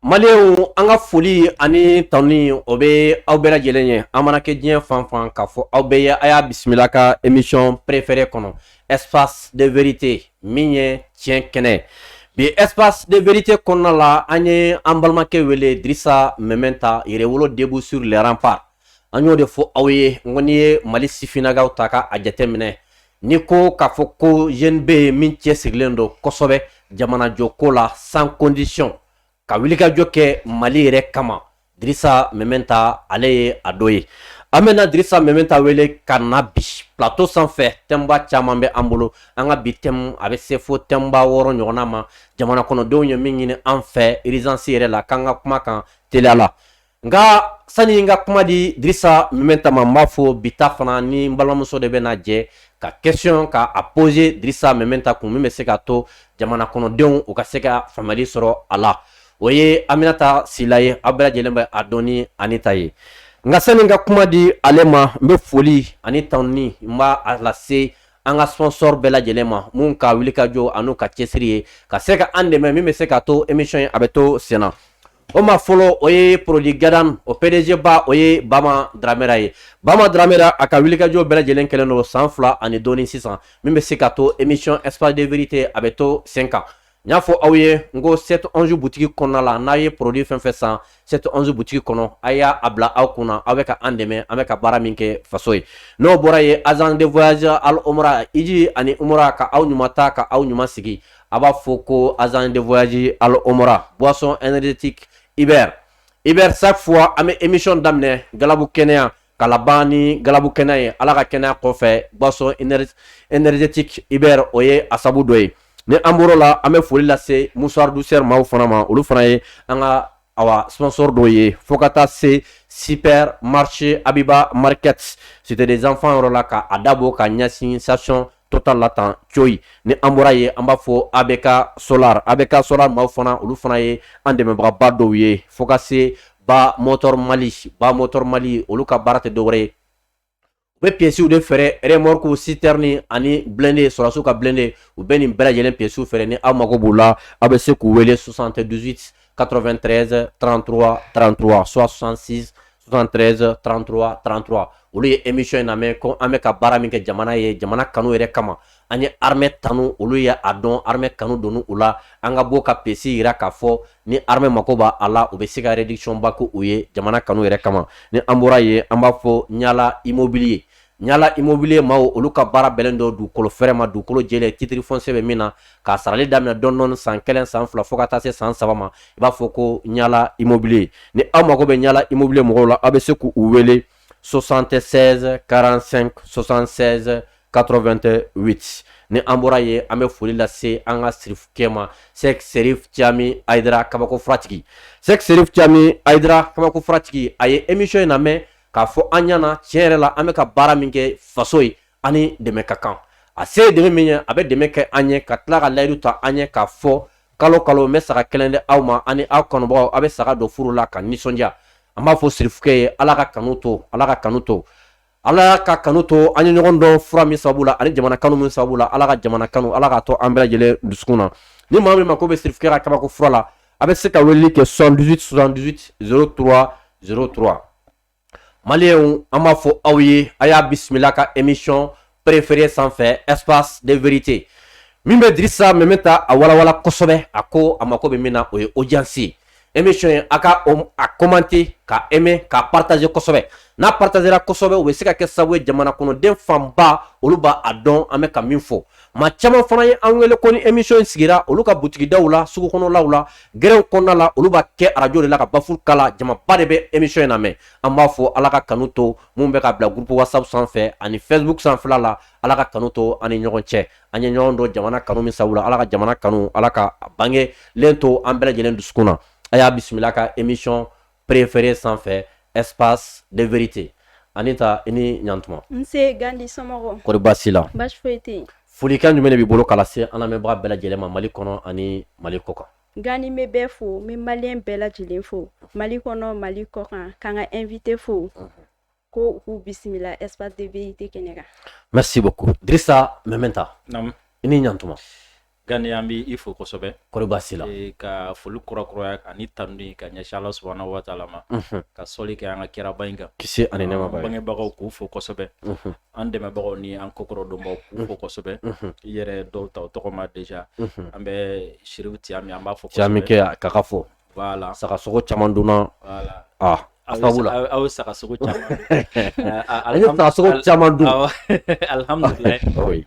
Maliyɛnw an ka foli ani tani o bɛ aw bɛɛ lajɛlen ye an mana kɛ diɲɛ fan fan k'a fɔ aw bɛɛ ye a y'a bisimila ka émission préférée kɔnɔ espace de vérité min ye tiɲɛ kɛnɛ bi espace de vérité kɔnɔna la an ye an balimakɛ wele Dirisa Mɛmɛnta Yɛrɛwolo debout sur les remparts an y'o de fɔ aw ye n ko n'i ye Mali sifinnakaw ta k'a jateminɛ ni ko k'a fɔ ko jeune bɛ yen min cɛsirilen don kosɛbɛ jamanajɔ ko la sans condition ka wulikajɔ kɛ Mali yɛrɛ kama Dirisa Mɛmɛnta ale ye a dɔ ye an bɛna Dirisa Mɛmɛnta wele ka na bi plateau sanfɛ thème caman bɛ an bolo an ka bi thème a bɛ se fo thème 6 ɲɔgɔnna ma jamana kɔnɔdenw ye min ɲini an fɛ urgence yɛrɛ la k'an ka kuma kan teliya la nka sani n ka kuma di Dirisa Mɛmɛnta ma n b'a fɔ bi ta fana ni n balimamuso de bɛna jɛ ka question ka a poser Dirisa Mɛmɛnta kun min bɛ se ka to jamana kɔnɔdenw u ka se ka faamuyali sɔrɔ a la o ye Aminata Sila ye aw bɛɛ lajɛlen bɛ a dɔn ni Anita ye nka sani n ka kuma di ale ma n bɛ foli ani tanuni n b'a lase an ka sponsor bɛɛ lajɛlen ma mun ka wulikajɔ an'u ka cɛsiri ye ka se ka an dɛmɛ min bɛ se ka to émission ye a bɛ to sen na o ma fɔlɔ o ye produit Gadan o PDG ba o ye Bama Dramera ye Bama Dramera a ka wulikajɔ bɛɛ lajɛlen kɛlen don san 2 ani dɔɔni sisan min bɛ se ka to émission espace de vérité a bɛ to sen kan n y'a fɔ aw ye n ko 711 boutique kɔnɔna la n'a ye produit fɛn fɛn san 711 boutique kɔnɔ a y'a bila aw kunna aw bɛ ka an dɛmɛ an bɛ ka baara min kɛ faso ye n'o bɔra ye agent de voyage al umra iji ani umra ka aw ɲuman ta ka aw ɲuman sigi a b'a fɔ ko agent de voyage al umra boisson énergétique Iber chaque fois an bɛ émission daminɛ galabu kɛnɛya ka laban ni galabu kɛnɛya ye ala ka kɛnɛya kɔfɛ boisson énergétique Iber o ye a sabu dɔ ye ni an bɔr'o la an bɛ foli lase Moussard Douceur maaw fana ma olu fana ye an ka awa sponsor dɔ ye fo ka taa se super marché Abiba market c'était des enfants yɔrɔ la ka a dabɔ ka ɲɛsin station Total la tan coyi ni an bɔra ye an b'a fɔ ABK Solar maaw fana olu fana ye an dɛmɛbagaba dɔw ye fo ka se Ba Motor Mali olu ka baara tɛ dɔwɛrɛ ye u bɛ pièces de fɛrɛ remorque citerne ani blindé sɔrɔsiw ka blindé u bɛ nin bɛɛ lajɛlen pièces fɛrɛ ni aw mago b'u la aw bɛ se k'u wele 78 93 33 33 soit 66 73 33 33 olu ye émission in lamɛn ko an bɛ ka baara min kɛ jamana ye jamana kanu yɛrɛ kama an ye armée tanu olu ye a dɔn armée kanu donni u la an ka bɔ ka pièces yira k'a fɔ ni armée mako b'a a la u bɛ se ka réduction ba k'u ye jamana kanu yɛrɛ kama ni an bɔra ye an b'a fɔ Ɲala immobilier Ɲala immobilier maaw olu ka baara bɛlen don dugukolo fɛrɛ ma dugukolo jɛlen titre foncier bɛ min na k'a sarali daminɛ dɔɔni san 1 san 2 fo ka taa se san 3 ma i b'a fɔ ko Ɲala immobilier ni aw mago bɛ Ɲala immobilier mɔgɔw la aw bɛ se k'u wele 76 45 76 88 ni an bɔra ye an bɛ foli lase an ka sirifukɛ ma Sek Serif Jami Ayidara kabako furatigi Sek Serif Jami Ayidara kabako furatigi a ye émission in lamɛn k'a fɔ an ɲɛna tiɲɛ yɛrɛ la an bɛ ka baara min kɛ faso ye ani dɛmɛ ka kan a se ye dɛmɛ min ye a bɛ dɛmɛ kɛ an ye ka tila ka layidu ta an ye k'a fɔ kalo kalo n bɛ saga kelen di aw ma ani aw kanubagaw aw bɛ saga don furu la ka nisɔndiya an b'a fɔ sirifukɛ ye ala ka kanu to ala ka kanu to ala ka kanu to an ye ɲɔgɔn dɔn fura min sababu la ani jamana kanu min sababu la ala ka jamana kanu ala ka to an bɛɛ lajɛlen dusukun na ni maa min ma ko bɛ sirifukɛ ka kabako fura la a bɛ se ka weleli kɛ 78 78 03 03 Maliyɛnw an b'a fɔ aw ye a y'a bisimila ka émission préférée sanfɛ espace de vérité min bɛ Dirisa Mɛmɛnta a walawala kosɛbɛ a ko a mako bɛ min na o ye audience ye émission ye a ka a commenter ka aimer ka partager kosɛbɛ n'a partagera kosɛbɛ u bɛ se ka kɛ sababu ye jamana kɔnɔden fanba olu b'a a dɔn an bɛ ka min fɔ maa caman fana ye an wele ko ni émission in sigira olu ka butigidaw la sugu kɔnɔlaw la gɛrɛw kɔnɔna la olu b'a kɛ radio de la ka baful kala jamaba de bɛ émission in lamɛn an b'a fɔ ala ka kanu to mun bɛ ka bila groupe WhatsApp sanfɛ ani Facebook sanfɛla la ala ka kanu to an ni ɲɔgɔn cɛ an ye ɲɔgɔn dɔn jamana kanu min sabu la ala ka jamana kanu ala ka bangelen to an bɛɛ lajɛlen dusukun na a y'a bisimila ka émission préférée sanfɛ espace de vérité Anita i ni ɲantuma nse Gandi somɔgɔ kɔri baasi la baasi foyi tɛ yen folikan jumɛn de b'i bolo k'a lase an lamɛnbaga bɛɛ lajɛlen ma Mali kɔnɔ ani Mali kɔ kan Gani n bɛ bɛɛ fo n bɛ maliyɛn bɛɛ lajɛlen fo Mali kɔnɔ Mali kɔ kan k'an ka invité fo ko k'u bisimila espace de vérité kɛnɛ kan merci beaucoup Dirisa Mɛmɛnta Naam. i ni ɲantuma Gani an b'i fo kosɛbɛ kɔri baasi la ka foli kura ani tanuni ka ɲɛsin Ala subahanahu wa taala ma ka sɔli kɛ an ka kiraba in kan kisi ani nɛɛma b'a ye bangebagaw k'u fo kosɛbɛ an dɛmɛbagaw ni an kokɔrɔdonbaw k'u fo kosɛbɛ i yɛrɛ dɔw ta o tɔgɔ ma déjà an bɛ Sherifu Tiyami an b'a fo kosɛbɛ Tiyami kɛ k'a fo voilà sagasogo caman dunna voilà sabula aw ye sagasogo caman an ye sagasogo caman dun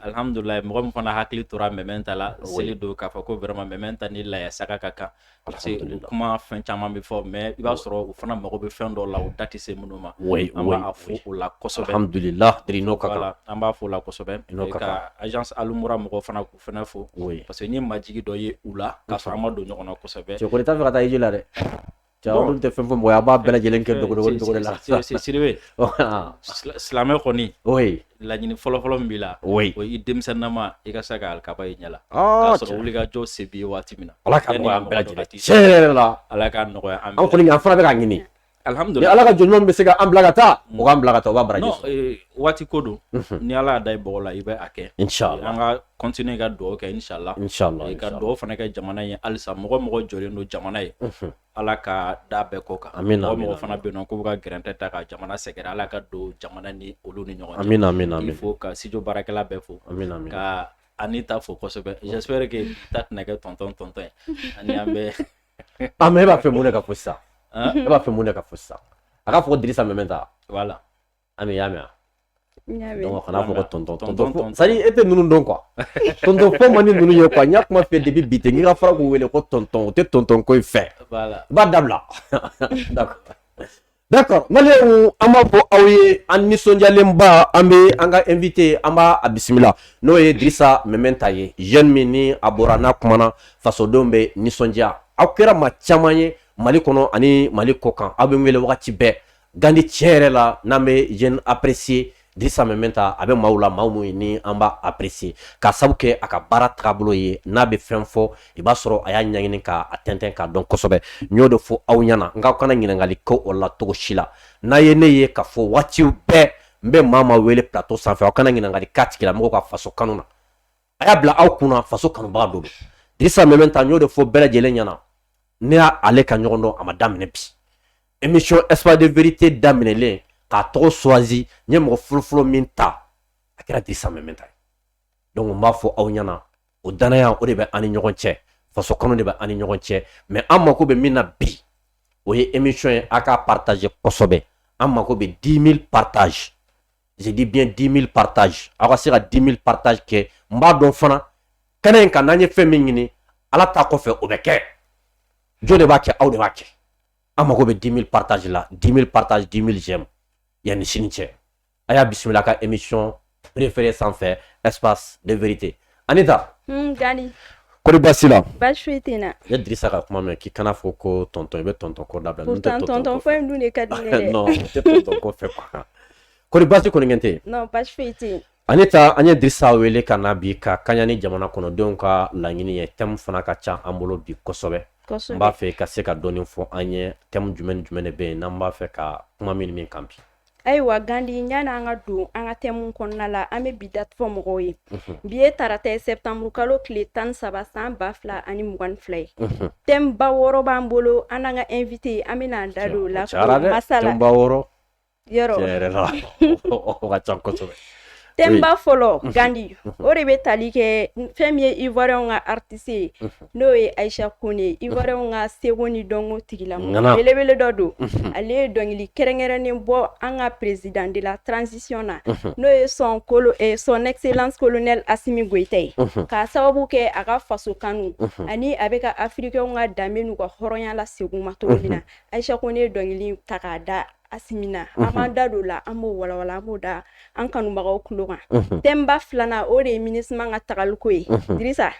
alhamdulilayi mɔgɔ min fana hakili tora mɛmɛ ta la seli don k'a fɔ ko vraiment mɛmɛ ta ni laya saga ka kan parce que kuma fɛn caman bɛ fɔ mais i b'a sɔrɔ u fana mago bɛ fɛn dɔw la u da tɛ se minnu ma an b'a fo o la kosɛbɛ alhamdulillah n'o ka kan an b'a fo o la kosɛbɛ ka agence Alumura mɔgɔw fana k'u fana fo parce que n ye majigi dɔ ye u la k'a sɔrɔ an ma don ɲɔgɔn na kosɛbɛ cɛkɔrɔba t'a fɛ ka taa hiji la dɛ olu tɛ fɛn fɔ mɔgɔ ye a b'a bɛɛ lajɛlen kɛ dogo la Siribe silamɛ kɔni laɲini fɔlɔfɔlɔ min b'i la o ye i denmisɛnninama i ka se ka alikaba i ɲɛ la k'a sɔrɔ wulikajɔ se b'i ye waati min na Ala ka nɔgɔya an bɛɛ lajɛlen tiɲɛ yɛrɛ la Ala ka nɔgɔya an kɔni an fana bɛ ka ɲini alhamdulilayi Ala ka jɔnɲuman bɛ se ka an bila ka taa o k'an bila ka taa o b'a baraji sɔrɔ waati ko don ni Ala y'a da i bɔgɔ la i bɛ a kɛ inshallah an ka continuer ka dugawu kɛ inshallah ka dugawu fana kɛ jamana ye halisa mɔgɔ jɔlen don jamana ye Ala ka da bɛɛ kɔ kan mɔgɔ fana bɛ yen nɔ k'u bɛ ka gɛrɛntɛ ta ka jamana sɛgɛrɛ Ala ka don jamana ni olu ni ɲɔgɔn cɛ il faut ka studio baarakɛla bɛɛ fo ka Anita fo kosɛbɛ j'espère que ta tɛna kɛ tonton ye ani an bɛ mais e b'a fɛ mun de ka fɔ sisan e b'a fɛ mun de ka fɔ sisan a ka fɔ ko Dirisa Mɛmɛnta voilà Ami y'a mɛn donc kana fɔ ko tonton c'est à dire e tɛ ninnu dɔn quoi tonton fɔ man di ninnu ye quoi n y'a kuma fɛ depuis bi tɛ n k'i ka fara k'u wele ko tonton o tɛ tonton ko in fɛ voilà i b'a dabila d'accord maliyɛnw an b'a fɔ aw ye an nisɔndiyalenba an bɛ an ka invité an b'a bisimila n'o ye Dirisa Mɛmɛnta ye jeune min ni a bɔra n'a kumana fasodenw bɛ nisɔndiya aw kɛra maa caman ye Mali kɔnɔ ani Mali kɔ kan aw bɛ n wele wagati bɛɛ Gandi tiɲɛ yɛrɛ la n'an bɛ jeune apprécié Dirisa Mɛmɛnta a bɛ maaw la maa min ni an b'a apprécié k'a sabu kɛ a ka baara taabolo ye n'a bɛ fɛn fɔ i b'a sɔrɔ a y'a ɲɛɲini k'a tɛntɛn k'a dɔn kosɛbɛ n y'o de fɔ aw ɲɛna n k'aw kana ɲininkali kɛ o la cogo si la n'a ye ne ye k'a fɔ waatiw bɛɛ n bɛ maa wele plateau sanfɛ aw kana ɲininkali k'a tigilamɔgɔw ka faso kanu na a y'a bila aw kunna faso kanubaga don Dirisa Mɛmɛnta n y'o de fɔ bɛɛ lajɛlen ɲɛna ne y'ale ka ɲɔgɔn dɔn a ma daminɛ bi émission Espace de vérité daminɛlen k'a tɔgɔ choisi n ye mɔgɔ fɔlɔfɔlɔ min ta a kɛra Dirisa Mɛmɛnta ye donc n b'a fɔ aw ɲɛna o danaya o de bɛ an ni ɲɔgɔn cɛ faso kanu de bɛ an ni ɲɔgɔn cɛ mais an mako bɛ min na bi o ye émission ye a k'a partager kosɛbɛ an mako bɛ 10 000 partage je dis bien 10 000 partage aw ka se ka 10 000 partage kɛ n b'a dɔn fana kɛnɛ in kan n'an ye fɛn min ɲini Ala ta kɔfɛ o bɛ kɛ jɔn de b'a kɛ aw de b'a kɛ an mako bɛ 10 000 partage la 10 000 partage 10 000 j'aime yanni sini cɛ a y'a bisimila ka émission préférée sanfɛ Espace de vérité Anita Gandi kɔri baasi la baasi foyi tɛ n na i ye Dirisa ka kuma mɛn k'i kana fɔ ko tonton i bɛ tonton ko dabila pourtant tonton fɔ in dun de ka di ne dɛ non o tɛ tonton ko fɛ quoi kɔri baasi kɔni kɛ tɛ non baasi foyi tɛ yen Anita an ye Dirisa wele ka na bi ka kaɲa ni jamana kɔnɔdenw ka laɲini ye thème fana ka ca an bolo bi kosɛbɛ n b'a fɛ ka se ka dɔɔni fɔ an ye thème jumɛn de bɛ yen n'an b'a fɛ ka kuma min kan bi ayiwa Gandi ɲani an ka don an ka thème kɔnɔna la an bɛ bi date fɔ mɔgɔw ye bi ye tarata ye septembre kalo tile 13 san 2022 ye thème ba wɔɔrɔ b'an bolo an n'an ka invité an bɛna an da don o la masala thème ba wɔɔrɔ yɔrɔ tiɲɛ yɛrɛ la o ka ca kosɛbɛ thème ba fɔlɔ Gandi o de bɛ tali kɛ fɛn min ye ivoirien ka artiste ye n'o ye Aisha Kone ivoirien ka seko ni dɔnko tigilamɔgɔ belebele dɔ don ale ye dɔnkili kɛrɛnkɛrɛnnen bɔ an ka président de la transition na n'o ye son excellence colonel Assimi Goïta ye k'a sababu kɛ a ka faso kanu ani a bɛ ka africain ka danbe n'u ka hɔrɔnya la segin ma cogo min na Aisha Kone ye dɔnkili ta k'a da Asimina an b'an da don la an b'o walawala an b'o da an kanubagaw tulo kan thème ba filanan o de ye MINUSMA ka tagaliko ye Dirisa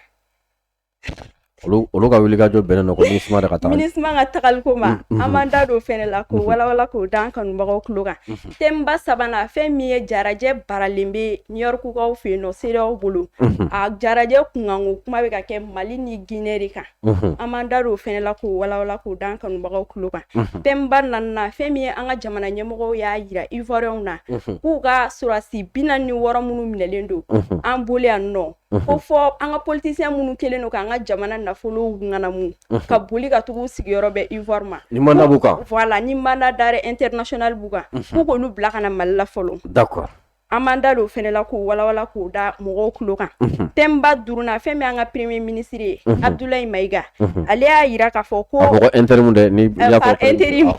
olu ka wuli ka jɔ bɛnnen don ko MINUSMA de ka taga MINUSMA ka tagali ko ma an m'an da don fɛnɛ la ko walawala k'o d'an kanubagaw tulo kan thème ba sabanan fɛn min ye jarajɛ baralen bɛ New York kaw fɛ yen nɔ CEDEAO bolo a jarajɛ kunkanko kuma bɛ ka kɛ Mali ni Guinée de kan an m'an da don fɛnɛ la k'o walawala k'o d'an kanubagaw tulo kan thème ba naaninan fɛn min ye an ka jamana ɲɛmɔgɔw y'a yira Ivoiriyɛnw na k'u ka surasi 46 minnu minɛlen don an bolo yan nɔ ko fɔ an ka politisiyɛn minnu kelen don k'an ka jamana nafolow ŋanamu ka boli ka tugu sigiyɔrɔ bɛ Ivoire ma ni mandat b'u kan voilà ni mandat d'arrêt international b'u kan k'u k'olu bila ka na Mali la fɔlɔ d'accord an m'an da don fɛnɛ la k'o walawala k'o da mɔgɔw tulo kan thème ba duurunan fɛn min an ka premier ministre ye Abdoulaye Maïga ale y'a yira k'a fɔ ko intérim dɛ ni par intérim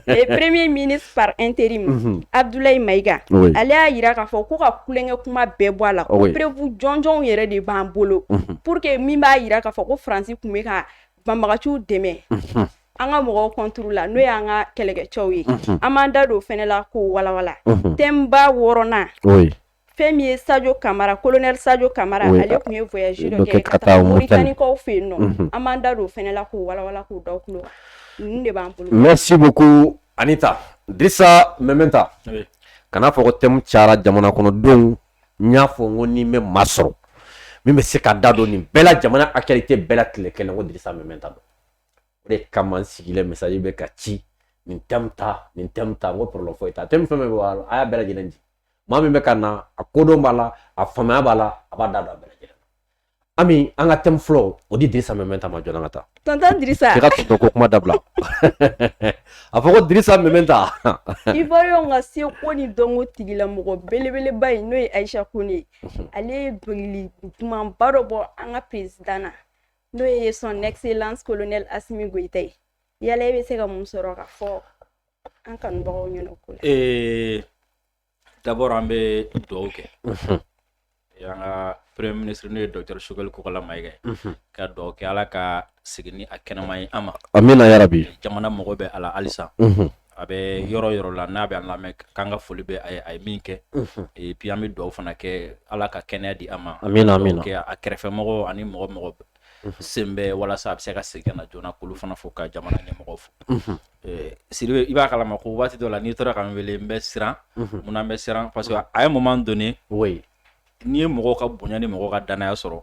premier ministre par intérim Abdoulaye Maïga ale y'a yira k'a fɔ ko ka kulonkɛ kuma bɛɛ bɔ a la ko prévu jɔnjɔnw yɛrɛ de b'an bolo pour que min b'a yira k'a fɔ ko Faransi tun bɛ ka banbagaciw dɛmɛ an ka mɔgɔw contre la n'o y'an ka kɛlɛkɛcɛw ye an m'an da don fɛnɛ la k'o walawala thème ba 6nan fɛn min ye Sadio Kamara colonel Sadio Kamara ale tun ye voyage dɔ kɛ ka taa Mauritaniekaw fɛ yen nɔ an m'an da don fɛnɛ la k'o walawala k'o da tulo kan ninnu de b'an bolo. Merci beaucoup Anita. Drissa Mementa kana fɔ ko thème cayara jamana kɔnɔdenw n y'a fɔ n ko ni bɛ maa sɔrɔ min bɛ se ka da don nin bɛɛ la jamana actualité bɛɛ la tile kelen ko Drissa Mementa don o de kama n sigilen message bɛ ka ci nin thème ta n ko problème foyi t'a thème fɛn fɛn bɛ a y'a bɛɛ lajɛlen di maa min bɛ ka na a kodɔn b'a la a faamaya b'a la a b'a da don a bɛɛ lajɛlen Ami an ka thème fɔlɔ o di Drissa Mementa ma jɔna ka taa tonton Drissa i ka tonton ko kuma dabila a fɔ ko Drissa Mementa Ivoiriyɛnw ka se ko ni dɔnko tigilamɔgɔ belebeleba in n'o ye Aïcha Kone ale ye dɔnkili dumanba dɔ bɔ an ka président na n'o ye son excellence colonel Assimi Goïta ye yala e bɛ se ka mun sɔrɔ ka fɔ an kanubagaw ɲɛna ko la d'abord an bɛ dugawu kɛ an ka premier ministre n'o ye docteur Choguel Kokala Maïga ka dugawu kɛ Ala ka segin ni a kɛnɛma ye an ma amina yarabi jamana mɔgɔ bɛ Ala halisa a bɛ yɔrɔ yɔrɔ la n'a bɛ an lamɛn k'an ka foli bɛ a ye min kɛ et puis an bɛ dugawu fana kɛ Ala ka kɛnɛya di an ma amina a kɛrɛfɛmɔgɔ ani mɔgɔ sen bɛ walasa a bɛ se ka segin na joona k'olu fana fo ka jamana ɲɛmɔgɔ fo Sidibe i b'a kalama ko waati dɔ la n'i tora ka n wele n bɛ siran mun na n bɛ siran parce que a ye moment donné n'i ye mɔgɔw ka bonya ni mɔgɔw ka danaya sɔrɔ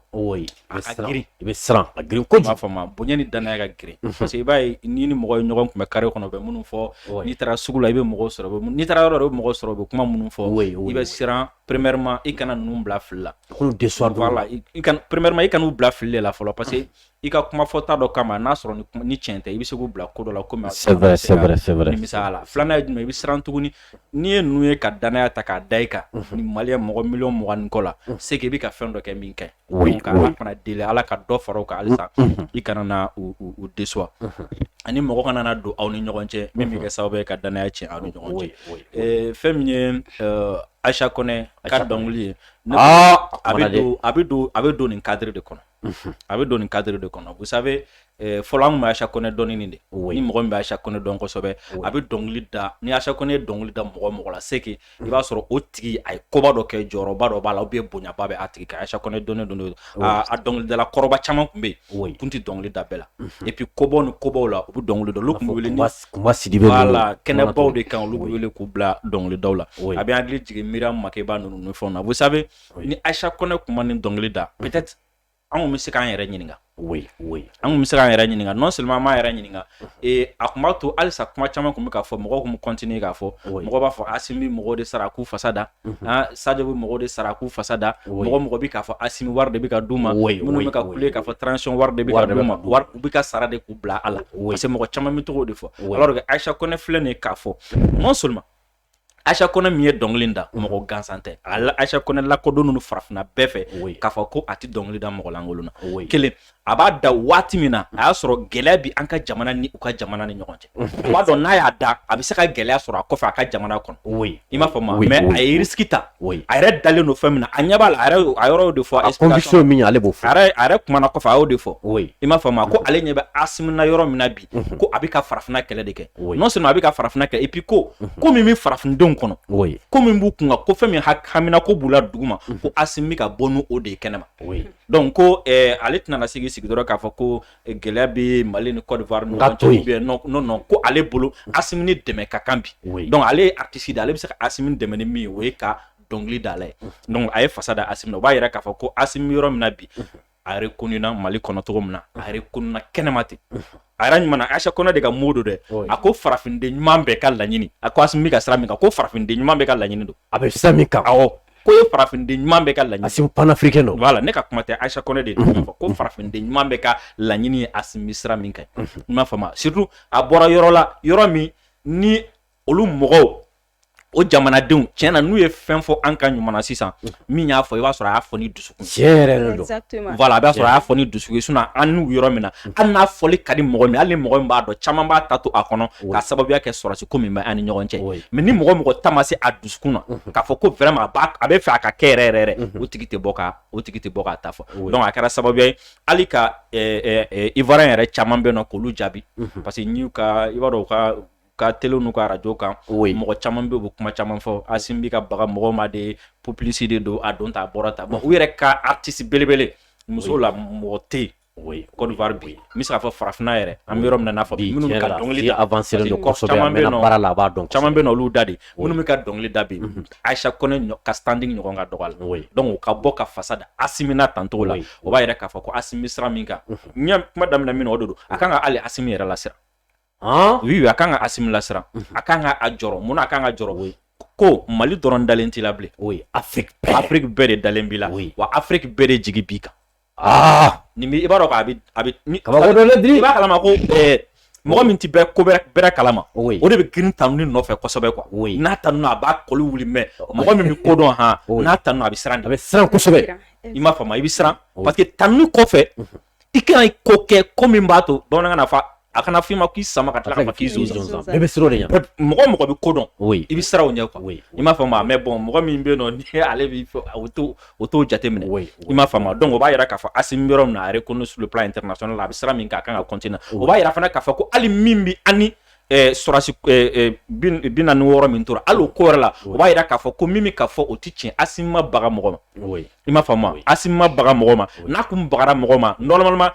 a ka girin i bɛ siran a girin kojugu b'a fɔ ma bonya ni danaya ka girin parce que i b'a ye n'i ni mɔgɔ ye ɲɔgɔn kunbɛ carré kɔnɔ bɛ minnu fɔ n'i taara sugu la i bɛ mɔgɔw sɔrɔ n'i taara yɔrɔ dɔ i bɛ mɔgɔw sɔrɔ u bɛ kuma minnu fɔ i bɛ siran premièrement i kana ninnu bila fili la voilà premièrement i kana u bila fili la fɔlɔ parce que i ka kuma fɔta dɔ kama n'a sɔrɔ ni tiɲɛ tɛ i bɛ se k'u bila ko dɔ la komi c'est vrai nimisa la filanan ye jumɛn i bɛ siran tuguni n'i ye ninnu ye ka danaya ta k'a da i kan ni maliyɛn mɔgɔ miliyɔn 20 kɔ la c'est que i bɛ ka fɛn dɔ kɛ min ka ɲi donc Ala fana deli Ala ka dɔ fara o kan halisa i kana na u déçoit ani mɔgɔ kana na don aw ni ɲɔgɔn cɛ min bɛ kɛ sababu ye ka danaya tiɲɛ aw ni ɲɔgɔn cɛ fɛn min ye Aïcha Kone ka dɔnkili ye a bɛ don nin cadre de kɔnɔ vous savez fɔlɔ an kun bɛ Aïcha Kone dɔnni nin de ni mɔgɔ min bɛ Aïcha Kone dɔn kosɛbɛ a bɛ dɔnkili da ni Aïcha Kone ye dɔnkili da mɔgɔ la c'est que i b'a sɔrɔ o tigi a ye koba dɔ kɛ jɔyɔrɔba dɔ b'a la ou bien bonyaba bɛ a tigi kan Aïcha Kone dɔnnen a dɔnkilidala kɔrɔba caman tun bɛ yen tun tɛ dɔnkili da bɛɛ la et puis kobaw ni kobaw la u bɛ dɔnkili da olu tun bɛ wele ni voilà kɛnɛbaw de kan olu bɛ wele k'u bila dɔnkilidaw la a bɛ hakili jigin Miriam Makeba ninnu ni fɛnw na vous savez ni Aïcha Kone tun ma nin dɔnkili da peut-être an kun bɛ se k'an yɛrɛ ɲininka an kun bɛ se k'an yɛrɛ ɲininka non seulement an m'an yɛrɛ ɲininka a kun b'a to halisa kuma caman kun bɛ k'a fɔ mɔgɔw kun bɛ continuer k'a fɔ mɔgɔw b'a fɔ Assimi bɛ mɔgɔw de sara k'u fasa da Sadio bɛ mɔgɔw de sara k'u fasa da mɔgɔ bɛ k'a fɔ Assimi wari de bɛ ka d'u ma minnu bɛ ka kule k'a fɔ transition wari de bɛ ka d'u ma wari u bɛ ka sara de k'u bila a la parce que mɔgɔ caman bɛ togo de fɔ alors que Aïcha Kone filɛ nin ye k'a fɔ non seulement Aïcha Kone min ye dɔnkili da mɔgɔ gansan tɛ Aïcha Kone lakodɔnnen don farafinna bɛɛ fɛ k'a fɔ ko a tɛ dɔnkili da mɔgɔ lankolon na kelen a b'a da waati min na a y'a sɔrɔ gɛlɛya bi an ka jamana ni u ka jamana ni ɲɔgɔn cɛ o b'a dɔn n'a y'a da a bɛ se ka gɛlɛya sɔrɔ a kɔfɛ a ka jamana kɔnɔ i m'a fɔ ma mais a ye risque ta a yɛrɛ dalen don fɛn min na a ɲɛ b'a la a yɔrɔ de fɔ conviction min ale b'o fɔ a yɛrɛ kumana kɔfɛ a y'o de fɔ i m'a fɔ ma ko ale ɲɛ bɛ Assimi na yɔrɔ min na bi ko a bɛ ka farafinna kɛlɛ de kɛ non seulement a bɛ ka farafinna kɛlɛ et puis ko min bɛ farafindenw kɔnɔ ko min b'u kunna ko fɛn min hamina ko b'u la dugu ma ko Assimi ka bɔ n'o de ye kɛnɛma donc ko ale tɛna na sigi dɔrɔn k'a fɔ ko gɛlɛya bɛ Mali ni Côte d'Ivoire non ko ale bolo Assimi ni dɛmɛ ka kan bi donc ale ye artiste de ale bɛ se ka Assimi dɛmɛ ni min ye o ye ka dɔnkili da ale donc a ye fasa da Assimi na o b'a yira k'a fɔ ko Assimi yɔrɔ min na bi a reconnu na Mali kɔnɔ cogo min na a reconnu na kɛnɛma ten a yɛrɛ ɲuman na Ayisa Kone de ka mot do dɛ a ko farafinde ɲuman bɛɛ ka laɲini a ko Assimi bɛ ka sira min kan ko farafinde ɲuman bɛɛ ka laɲini don a bɛ sira min kan awɔ ko ye farafinde ɲuman bɛɛ ka laɲini Assimi panafricain don voilà ne ka kuma tɛ Ayisa Kone de fɔ ko farafinde ɲuman bɛɛ ka laɲini ye Assimi sira min kan i m'a faamu surtout a bɔra yɔrɔ la yɔrɔ min ni olu mɔgɔw o jamanadenw tiɲɛ na n'u ye fɛn fɔ an ka ɲuman na sisan min y'a fɔ i b'a sɔrɔ a y'a fɔ ni dusukun exactement voilà a b'a sɔrɔ a y'a fɔ ni dusukun ye sinon an n'u yɔrɔ min na hali n'a fɔli ka di mɔgɔ min hali ni mɔgɔ min b'a dɔn caman b'a ta to a kɔnɔ ka sababuya kɛ sɔrɔsi ko min bɛ an ni ɲɔgɔn cɛ mais ni mɔgɔ ta ma se a dusukun na k'a fɔ ko vraiment a bɛ fɛ a ka kɛ yɛrɛ o tigi tɛ bɔ k'a ta fɔ donc a kɛra sababuya ye hali ka Ivoirien yɛrɛ caman bɛ yen nɔ k'olu jaabi parce que i b'a dɔn ka télé n'u ka radio kan mɔgɔ caman bɛ u kuma caman fɔ Assimi bɛ ka baga mɔgɔw ma de publicité don a don ta bɔra ta bon u yɛrɛ ka artiste belebele muso la mɔgɔ tɛ Côte d'Ivoire bi n bɛ se k'a fɔ farafinna yɛrɛ an bɛ yɔrɔ min na n'a fɔ minnu ka dɔnkili da avancé don kosɛbɛ a mɛnna baara la a b'a dɔn caman bɛ yen nɔ olu da de minnu bɛ ka dɔnkili da bi Ayisa Kone ka standing ɲɔgɔn ka dɔgɔ a la donc o ka bɔ ka fasa da Assimi na tancogo la o b'a yɛrɛ k'a fɔ ko Assimi sira min kan n ye kuma daminɛ min na o de don a kan ka hali Assimi yɛrɛ lasira oui a kan ka Assimi lasira a kan ka a jɔrɔ mun na a kan ka jɔrɔ ko Mali dɔrɔn dalen t'i la bilen Afrique bɛɛ de dalen b'i la wa Afrique bɛɛ de jigi b'i kan nin i b'a dɔn a bɛ i b'a kalama ko mɔgɔ min tɛ bɛɛ ko bɛrɛ kalama o de bɛ girin tanuni nɔfɛ kosɛbɛ quoi n'a tanuna a b'a kɔli wuli mɛ mɔgɔ min bɛ ko dɔn n'a tanuna a bɛ siran kosɛbɛ i m'a faamu i bɛ siran parce que tanuni kɔfɛ i kan ko kɛ ko min b'a to bamanankan na fa a kana f'i ma k'i sama ka tila ka fɔ k'i zonzan bɛɛ bɛ siran o de ɲɛ mɔgɔ bɛ ko dɔn i bɛ siran o ɲɛ quoi i m'a faamu mais bon mɔgɔ min bɛ yen nɔ ni ale b'i fɔ o t'o jateminɛ i m'a faamu donc o b'a yira k'a fɔ Assimi yɔrɔ min na a reconnu sur le plan international a bɛ sira min kan a kan ka continuer o b'a yira fana k'a fɔ ko hali min bɛ ani sɔrɔsi 46 min tora hali o ko yɛrɛ la o b'a yira k'a fɔ ko min bɛ ka fɔ o tɛ tiɲɛ Assimi ma baga mɔgɔ ma i m'a faamu Assimi ma baga mɔgɔ ma n'a kun bagara mɔgɔ ma normalement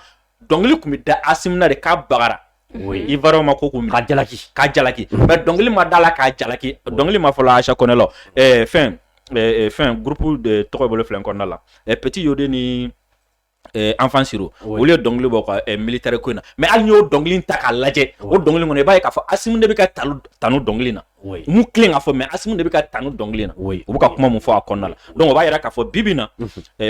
dɔnkili kun bɛ da Assimi na de k'a bagara Ivoirien ma ko kun k'a jalaki mais dɔnkili ma da la k'a jalaki dɔnkili ma fɔla Ayisa Kone la fɛn groupe de tɔgɔ bolo filɛ kɔnɔna la Petit Yodé ni Enfant Siro olu ye dɔnkili bɔ ka militaire ko in na mais hali n'i y'o dɔnkili ta k'a lajɛ o dɔnkili kɔnɔ i b'a ye k'a fɔ Assimi de bɛ ka tanu dɔnkili na mun tilen k'a fɔ mais Assimi de bɛ ka tanu dɔnkili na u bɛ ka kuma mun fɔ a kɔnɔna la donc o b'a yira k'a fɔ bi bi in na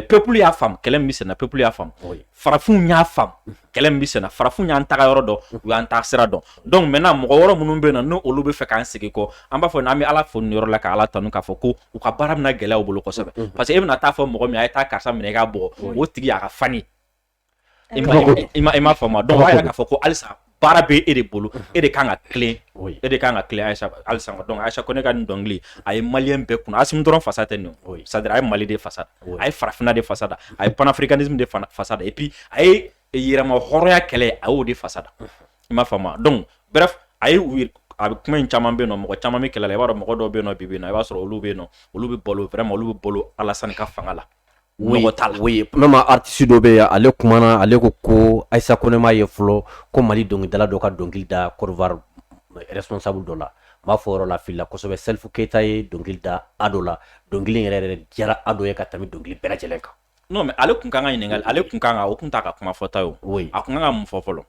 peuple y'a faamu kɛlɛ min bɛ sen na peuple y'a faamu farafinw y'a faamu kɛlɛ min bɛ sen na farafinw y'an taga yɔrɔ dɔn u y'an taga sira dɔn donc maintenant mɔgɔ wɛrɛ minnu bɛ yen nɔ n'olu bɛ fɛ k'an segin kɔ an b'a fɔ n'an bɛ Ala fo nin yɔrɔ la ka Ala tanu k'a fɔ ko u ka baara bɛna gɛlɛya u bolo kosɛbɛ parce que e bɛna taa fɔ mɔgɔ min a ye taa karisa minɛ i k'a bugɔ o tigi a ka fani i m'a faamu donc o b'a yira k'a fɔ ko halisa baara bɛ e de bolo e de kan ka tilen halisa donc Ayisa Kone ka nin dɔnkili a ye maliyɛn bɛɛ kunna Assimi dɔrɔn fasa tɛ nin o c'est-à-dire a ye Mali de fasa da a ye farafinna de fasa da a ye panafricanisme de fasa da et puis a ye yɛrɛma hɔrɔnya kɛlɛ a y'o de fasa da i m'a faamu donc bref a ye a bɛ kuma in caman bɛ yen nɔ mɔgɔ caman bɛ kɛlɛ la i b'a dɔn mɔgɔ dɔw bɛ yen nɔ bi bi in na i b'a sɔrɔ olu bɛ yen nɔ olu bɛ balo vraiment olu bɛ balo Alassane ka fanga la même artiste dɔ bɛ yen ale kumana ale ko Ayisa Kone ma ye fɔlɔ ko Mali dɔnkilidala dɔ ka dɔnkili da Côte d'Ivoire responsable dɔ la n b'a fɔ yɔrɔ la fili la kosɛbɛ Selfu Keyita ye dɔnkili da Ado la dɔnkili yɛrɛ diyara Ado ye ka tɛmɛ dɔnkili bɛɛ lajɛlen kan non mais ale kun kan ka ɲininkali ale kun kan ka o kun t'a ka kuma fɔta ye a kun kan ka mun fɔ fɔlɔ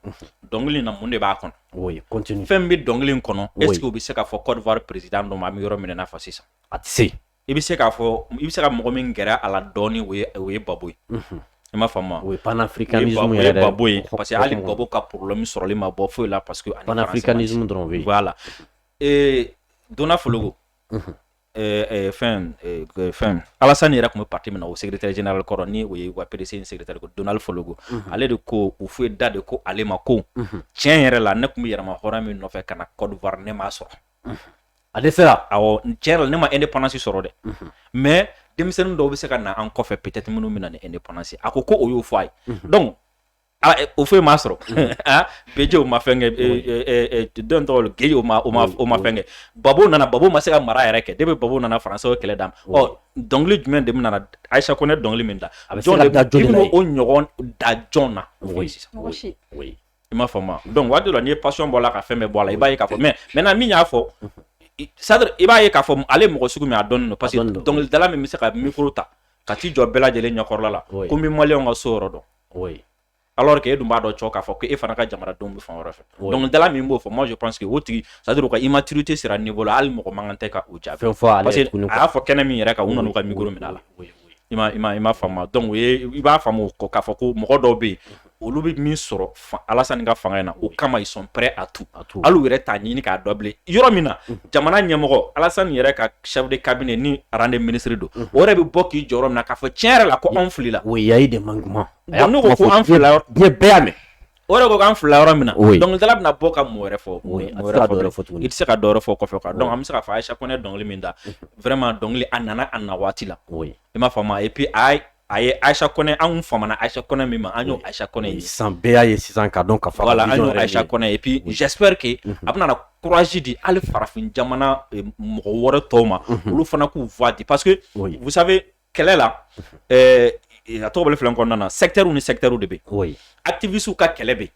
dɔnkili na mun de b'a kɔnɔ continue fɛn bɛ dɔnkili in kɔnɔ est ce que o bɛ se ka fɔ Côte d'Ivoire président dɔ ma an bɛ yɔrɔ min na fɔ sisan a tɛ se i bɛ se ka mɔgɔ min gɛrɛ a la dɔɔni o ye Babo ye i m'a faamu o ye panafricanisme yɛrɛ dɛ Babo ye parce que hali Babo ka problème sɔrɔli ma bɔ foyi la parce que panafricanisme dɔrɔn bɛ yen voilà Dona Fologo fɛn Alassane yɛrɛ tun bɛ parti min na o secrétaire général kɔrɔ ni o ye wa PDC secrétaire ko Donald Fologo ale de ko u foyi da de ko ale ma ko tiɲɛ yɛrɛ la ne tun bɛ yɛrɛma hɔrɔn min nɔfɛ ka na Côte d'Ivoire ne m'a sɔrɔ ale sera awɔ tiɲɛ yɛrɛ la ne ma indépendance sɔrɔ dɛ mais denmisɛnnin dɔw bɛ se ka na an kɔfɛ peut-être minnu bɛ na ni indépendance a ko o y'o fɔ a ye donc o foi masro beje o ma fenge don tol ge o ma fenge babo ma se ka mara yɛrɛ kɛ debe babo nana français o kɛlɛ dam dongli jumɛn de nana Aisha Kone dongli min da John de o ɲɔgɔn da John na oui i m'a fama donc waati la ni passion bɔla ka fɛn bɛɛ bɔ la i b'a ye k'a fɔ mais maintenant min y'a fɔ sadr i b'a ye k'a fɔ ale mɔgɔ sugu min a dɔnnen don parce que dɔnkilidala min bɛ se ka micro ta ka t'i jɔ bɛɛ lajɛlen ɲɛkɔrɔla la ko n bɛ maliyɛnw ka so yɔrɔ dɔn alors que e dun b'a dɔn cɔ k'a fɔ ko e fana ka jamanadenw bɛ fan wɛrɛ fɛ dɔnkilidala min b'o fɔ moi je pense que o tigi c'est-à-dire u ka immaturité sera niveau la hali mɔgɔ man kan tɛ ka o jaabi parce que a y'a fɔ kɛnɛ min yɛrɛ kan u nana u ka micro minɛ a la i ma faamu donc i b'a faamu k'a fɔ ko mɔgɔ dɔw bɛ yen olu bɛ min sɔrɔ Alassane ka fanga in na o kama ils sont prêts à tout hali u yɛrɛ t'a ɲini k'a dɔ bilen yɔrɔ min na jamana ɲɛmɔgɔ Alassane yɛrɛ ka chef de cabinet ni rende ministre don o yɛrɛ bɛ bɔ k'i jɔ yɔrɔ min na k'a fɔ tiɲɛ yɛrɛ la ko anw filila o yayi de manquement n'u ko ko an filila yɔrɔ diɲɛ bɛɛ y'a mɛn o yɛrɛ ko k'an filila yɔrɔ min na dɔnkilidala bɛna bɔ ka mun wɛrɛ fɔ i tɛ se ka dɔ wɛrɛ fɔ kɔfɛ quoi donc an bɛ se k'a fɔ Aisha Kone dɔnkili min da vraiment dɔnkili a nana a na waati la i m'a faamu et puis a ye Aisha Kone an famana Aisha Kone min ma an y'o Aisha Kone ye sisan bɛɛ y'a ye sisan ka dɔn ka fɔ voilà an y'o Aisha Kone et puis j'espère que a bɛna na courage di hali farafin jamana mɔgɔ wɛrɛ tɔw ma olu fana k'u voix di parce que vous savez kɛlɛ la a tɔgɔ bɛ filɛ kɔnɔna na secteur ni secteur de bɛ activistes ka kɛlɛ bɛ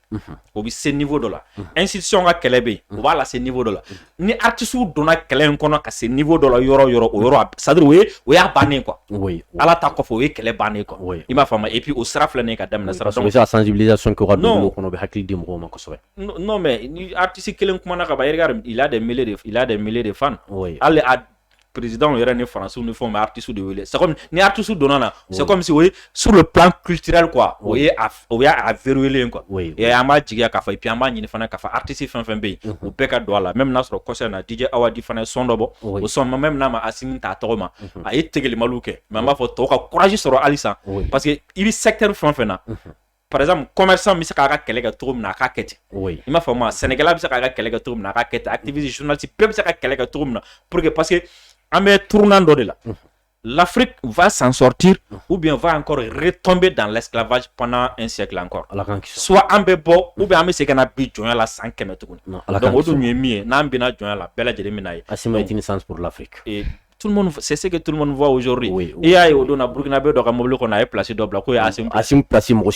o bɛ se niveau dɔ la institution ka kɛlɛ bɛ o b'a lase niveau dɔ la ni artistes donna kɛlɛ in kɔnɔ ka se niveau dɔ la yɔrɔ o yɔrɔ c'est-à-dire o y'a bannen quoi ala ta kɔfɛ o ye kɛlɛ bannen quoi i m'a faamu et puis o sira filɛ nin ye ka daminɛ sira donc c'est sensibilisation kɛ o ka don kɔnɔ o bɛ hakili di mɔgɔw ma kosɛbɛ non mais ni artiste kelen kumana ka ban regarde il a des milliers de fans hali président yɛrɛ ni faransiw ni fɛnw bɛ artistes de wele c'est comme ni artistes donna na c'est comme si o ye sur le plan culturel quoi o y'a verrouillé quoi et an b'a jigiya k'a fɔ et puis an b'a ɲini fana k'a fɔ artiste fɛn fɛn bɛ yen o bɛɛ ka don a la même n'a sɔrɔ kɔsɛ na DJ Awadi fana ye son dɔ bɔ o son même n'a ma Asimi t'a tɔgɔ ma a ye tegelimaliw kɛ mais an b'a fɔ tɔw ka courage sɔrɔ halisa parce que i bɛ secteur fɛn fɛn na par exemple commerçant bɛ se k'a ka kɛlɛ kɛ cogo min na a k'a kɛ ten i m'a faamu sɛnɛkɛla bɛ se k'a ka kɛlɛ kɛ cogo min na a k'a kɛ ten activiste journaliste bɛɛ bɛ se ka kɛlɛ kɛ cogo min na pour que parce que an bɛ tournant dɔ de la l'Afrique va s'en sortir ou bien va encore retomber dans l'esclavage pendant un siècle encore soit an bɛ bɔ ou bien an bɛ se ka na bi jɔnya la san 100 tuguni donc o dun ye min ye n'an bɛna jɔnya la bɛɛ lajɛlen bɛna ye Assimi est une chance pour l'Afrique tout le monde c'est ce que tout le monde voit aujourd'hui i y'a ye o don na Burkinabé dɔ ka mobili kɔnɔ a ye place dɔ bila k'o ye Assimi place mɔgɔ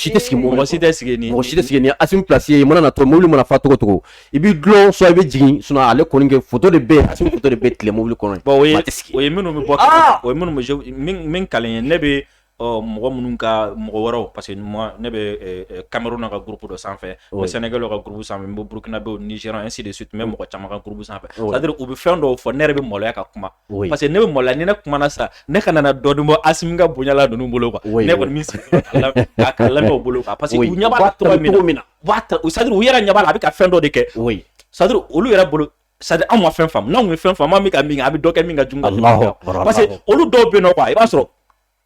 si tɛ sigi ni Assimi place ye mana na to mobili mana fa togo togo i b'i dulon soit i bɛ jigin sinon ale kɔni kɛ photo de bɛ Assimi photo de bɛ tile mobili kɔnɔ bon o ye minnu bɛ bɔ o ye minnu bɛ min kalan ye ne bɛ mɔgɔ minnu ka mɔgɔ wɛrɛw parce que moi ne bɛ Cameroun ka groupe dɔ sanfɛ n bɛ Sénégal ka groupe sanfɛ n bɛ Burkinabé Nigérian ainsi de suite n bɛ mɔgɔ caman ka groupe sanfɛ c'est-à-dire u bɛ fɛn dɔw fɔ ne yɛrɛ bɛ maloya ka kuma parce que ne bɛ maloya ni ne kumana sa ne ka na dɔɔnin bɔ Assimi ka bonya la ninnu bolo quoi ne kɔni min sigi k'a lamɛn o bolo quoi parce que u ɲɛ b'a la cogo min na c'est-à-dire u yɛrɛ ɲɛ b'a la a bɛ ka fɛn dɔ de kɛ c'est-à-dire olu yɛrɛ bolo c'est-à-dire anw ma fɛn faamu n'anw ye fɛn faamu an bɛ ka min kɛ a bɛ dɔ kɛ min ka jugu parce que olu dɔw bɛ yen nɔ quoi i b'a sɔrɔ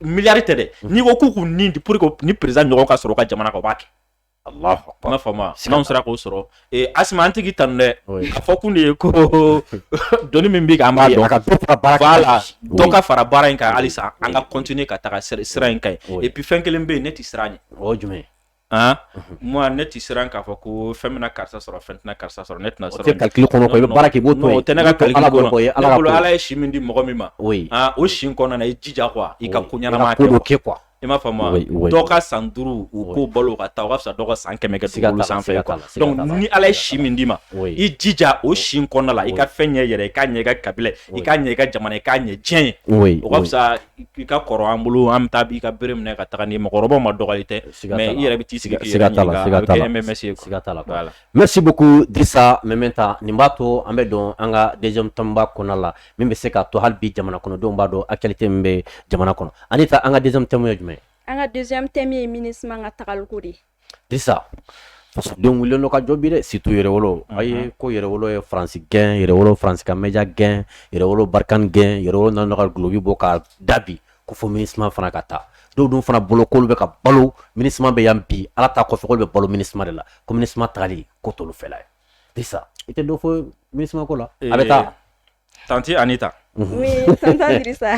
milliard tɛ dɛ n'i ko k'u nin di pour que ni président ɲɔgɔn ka sɔrɔ ka jamana kan o b'a kɛ i m'a faamu n'anw sera k'o sɔrɔ Assimi an tigi tanu dɛ k'a fɔ kun de ye ko dɔnni min bɛ k'an b'a dɔn voilà dɔ ka fara baara in kan halisa an ka continuer ka taga sira in kan et puis fɛn kelen bɛ yen ne tɛ siran ɲɛ o jumɛn moi ne tɛ siran k'a fɔ ko fɛn bɛna karisa sɔrɔ fɛn tɛna karisa sɔrɔ ne tɛna sɔrɔ o tɛ calcul kɔnɔ quoi i bɛ baara kɛ i b'o to yen o tɛ ne ka calcul kɔnɔ ne bolo ala ye si min di mɔgɔ min ma o si kɔnɔna na i jija quoi i ka ko ɲɛnama kɛ quoi i m'a faamu dɔ ka san 5 u k'o balo ka taa o ka fisa dɔ ka san 100 kɛ dugukolo sanfɛ quoi donc ni ala ye si min d'i ma i jija o si kɔnɔna la i ka fɛn ɲɛ yɛrɛ i k'a ɲɛ i ka kabila i k'a ɲɛ i ka jamana i k'a ɲɛ diɲɛ ye o ka fisa i ka kɔrɔ an bolo an bɛ taa i ka bere minɛ ka taga ni mɔgɔkɔrɔbaw ma dɔgɔli tɛ mais i yɛrɛ bɛ t'i sigi k'i yɛrɛ ɲininka a bɛ kɛ MMS ye quoi merci beaucoup Drissa Mementa nin b'a to an bɛ dɔn an ka deuxième tɔnba kɔnɔna la min bɛ se ka to hali bi jamana kɔnɔdenw b'a dɔn actualité min bɛ jamana kɔnɔ Anita an ka deuxième thème ye jumɛn an ka deuxième thème ye MINUSMA ka tagaliko de Drissa fasodenw wulilen don ka jɔ bi dɛ surtout yɛrɛwolo ayi ko yɛrɛwolo ye France gɛn yɛrɛwolo France ka média gɛn yɛrɛwolo Barkhane gɛn yɛrɛwolo nana ka globi bɔ ka dabi ko fɔ MINUSMA fana ka taa dɔw dun fana bolo k'olu bɛ ka balo MINUSMA bɛ yan bi ala ta kɔfɛ k'olu bɛ balo MINUSMA de la ko MINUSMA tagali ko t'olu fɛla ye Drissa i tɛ dɔ fɔ MINUSMA ko la a bɛ taa Tanti Anita oui tonton Drissa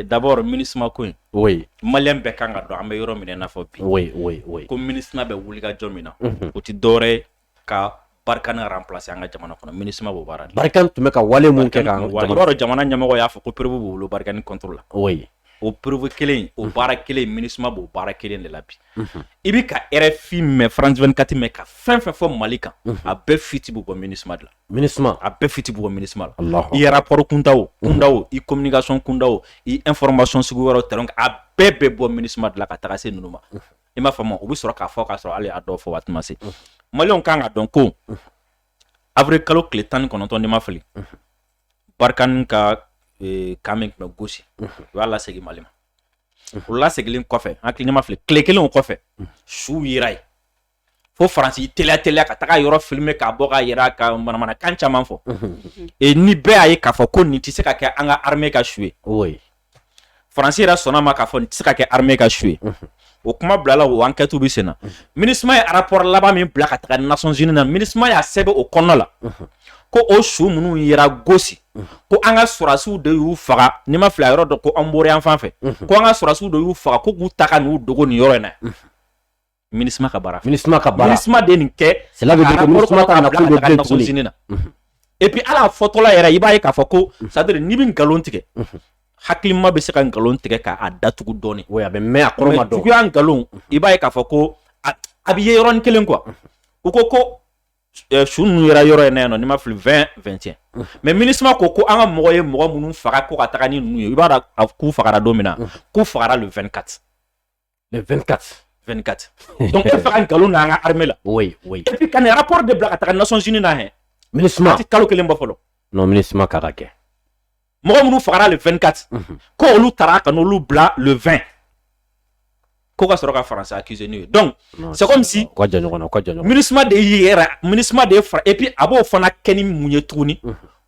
d'abord MINUSMA ko in oui malien bɛɛ kan ka dɔn an bɛ yɔrɔ min na fɔ bi oui ko MINUSMA bɛ wuli ka jɔ min na o ti dɔwɛrɛ ka Barkhane remplacer an ka jamana kɔnɔ MINUSMA b'o baara de Barkhane tun bɛ ka wale mun kɛ kan jamana ɲɛmɔgɔ y'a fɔ ko preuve b'u bolo Barkhane contre la oui o preuve kelen o baara kelen MINUSMA b'o baara kelen de la bi i bi ka RFI mɛ France 24 mɛ ka fɛn fɛn fɔ Mali kan a bɛɛ fiti b'u bɔ MINUSMA de la MINUSMA a bɛɛ fiti b'u bɔ MINUSMA la i rapport kunda o i communication kunda o i information sugu wɛrɛw terrain a bɛɛ bɛ bɔ MINUSMA de la ka taga se ninnu ma i m'a faamu o bɛ sɔrɔ k'a fɔ k'a sɔrɔ hali a dɔw fɔ waati ma se Maliyɛnw kan ka dɔn ko avril kalo tile 19 ni ma fili Barkhane ka kan min tun bɛ gosi u y'a lasegin Mali ma o lasegilen kɔfɛ hakili ɲɛ ma fili tile kelen o kɔfɛ su yera ye fo Faransi teliya ka taga yɔrɔ filmer k'a bɔ k'a yɛrɛ ka manamanakan caman fɔ ni bɛɛ y'a ye k'a fɔ ko nin tɛ se ka kɛ an ka armée ka su ye Faransi yɛrɛ sɔnna ma k'a fɔ nin tɛ se ka kɛ armée ka su ye o kuma bilala o enquête bɛ sen na MINUSMA ye rapport laban min bila ka taga Nations Unies na MINUSMA y'a sɛbɛn o kɔnɔ la ko o su minnu yera gosi ko an ka sɔrɔdasiw de y'u faga ni ma fili a yɔrɔ dɔ ko an bɔra yan fan fɛ ko an ka sɔrɔdasiw de y'u faga ko k'u ta ka n'u dogo nin yɔrɔ in na MINUSMA ka baara MINUSMA de nin kɛ MINUSMA ka na bila Nations Unies na et puis ala fɔtɔla yɛrɛ i b'a ye k'a fɔ ko c'est à dire n'i bɛ nkalon tigɛ hakilima bɛ se ka nkalon tigɛ k'a datugu dɔɔni a bɛ mɛn a kɔrɔ ma dɔn juguya nkalon i b'a ye k'a fɔ ko a bɛ ye yɔrɔnin kelen quoi u ko su ninnu yɛrɛ yɔrɔ in na yan nɔ n'i ma fili 2021 mais MINUSMA ko an ka mɔgɔ ye mɔgɔ minnu faga ko ka taga ni ninnu ye i b'a dɔn k'u fagara don min na k'u fagara le 24 donc e faga nkalon na an ka armée la oui et puis ka nin rapport de bila ka taga Nations Unies na hɛ MINUSMA ti kalo kelen bɔ fɔlɔ non MINUSMA ka kɛ mɔgɔ minnu fagara le 24 ko olu taara ka n'olu bila le 20 ko ka sɔrɔ ka Faransi accuser n'u ye donc c'est comme si MINUSMA de yera MINUSMA de fara et puis a b'o fana kɛ ni mun ye tuguni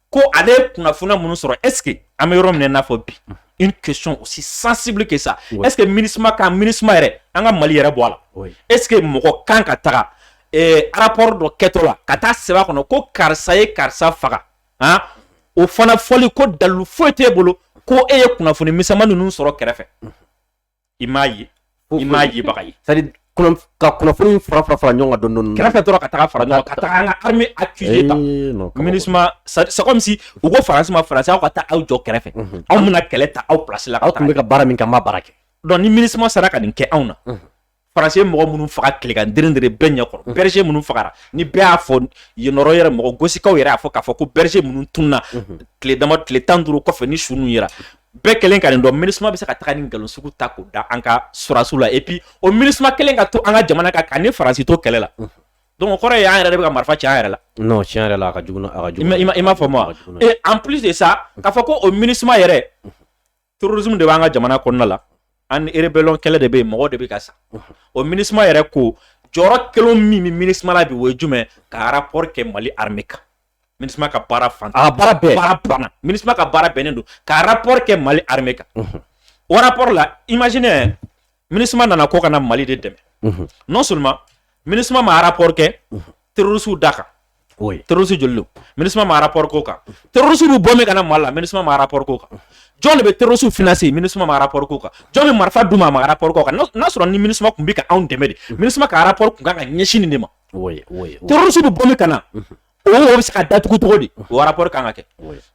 ko ale ye kunnafoniya minnu sɔrɔ est-ce que an bɛ yɔrɔ min na i n'a fɔ bi une question aussi sensible que ça est-ce que MINUSMA yɛrɛ an ka Mali yɛrɛ bɔ a la est-ce que mɔgɔ kan ka taga rapport dɔ kɛtɔ la ka taa sɛbɛn a kɔnɔ ko karisa ye karisa faga o fana fɔli ko dalilu foyi t'e bolo ko e ye kunnafoni misɛnman ninnu sɔrɔ kɛrɛfɛ i m'a ye baga ye c'est à dire ka kunnafoni fara ɲɔgɔn kan dɔɔni kɛrɛfɛ dɔrɔn ka taga fara ɲɔgɔn kan ka taga an ka armée accuser ta MINUSMA c'est comme si u ko Faransi aw ka taa aw jɔ kɛrɛfɛ anw bɛna kɛlɛ ta aw place la aw tun bɛ ka baara min kɛ an b'a baara kɛ donc ni MINUSMA sera ka nin kɛ anw na Faransi ye mɔgɔ minnu faga tilegan dere bɛɛ ɲɛkɔrɔ berger minnu fagara ni bɛɛ y'a fɔ yen nɔrɔ yɛrɛ mɔgɔ gosikaw yɛrɛ y'a fɔ k'a fɔ ko berger minnu tunna tile 15 kɔfɛ ni su ninnu yera bɛɛ kelen ka nin dɔn MINUSMA bɛ se ka taga ni nkalon sugu ta k'o da an ka sɔrɔdasiw la et puis o MINUSMA kelen ka to an ka jamana kan ka ni Faransi to kɛlɛ la donc o kɔrɔ ye an yɛrɛ de bɛ ka marifa ci an yɛrɛ la non tiɲɛ yɛrɛ la a ka jugu i m'a faamu wa et en plus de ça k'a fɔ ko o MINUSMA yɛrɛ terrorisme de b'an ka jamana kɔnɔna la an rébellion kɛlɛ de bɛ yen mɔgɔ de bɛ ka sa o MINUSMA yɛrɛ ko jɔyɔrɔ kelen min bɛ MINUSMA la bi o ye jumɛn ka rapport kɛ Mali armée kan MINUSMA ka baara fan baara banna MINUSMA ka baara bɛnnen don ka rapport kɛ Mali armée kan o rapport la imaginez MINUSMA nana ko kana Mali de dɛmɛ non seulement MINUSMA ma rapport kɛ terroristes da kan terroristes joli don MINUSMA ma rapport k'o kan terroristes bɛ bɔ min kana Mali la MINUSMA ma rapport k'o kan jɔn de bɛ terroristes financer MINUSMA ma rapport k'o kan jɔn bɛ marifa d'u ma a ma rapport k'o kan n'a sɔrɔ ni MINUSMA tun bɛ ka anw dɛmɛ de MINUSMA ka rapport tun kan ka ɲɛsin nin de ma terroristes bɛ bɔ min kana o bɛ se ka datugu cogo di o rapport kan ka kɛ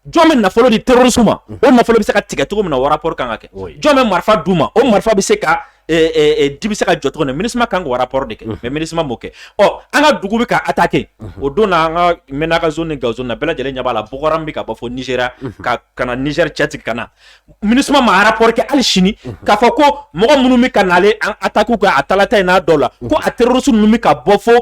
jɔn bɛ nafolo di terroristes ma o nafolo bɛ se ka tigɛ cogo min na o rapport kan ka kɛ jɔn bɛ marifa d'u ma o marifa bɛ se ka di bɛ se ka jɔ cogo min na MINUSMA kan k'o rapport de kɛ mais MINUSMA m'o kɛ an ka dugu bɛ ka attaquer o don na an ka Menaka zone ni Gao zone na bɛɛ lajɛlen ɲɛ b'a la Boko Haram bɛ ka bɔ fo Nigéria ka na Niger cɛ tigɛ ka na MINUSMA ma rapport kɛ hali sini k'a fɔ ko mɔgɔ minnu bɛ ka nale an attaque kɛ a talata in n'a dɔw la ko a terroristes ninnu bɛ ka bɔ fo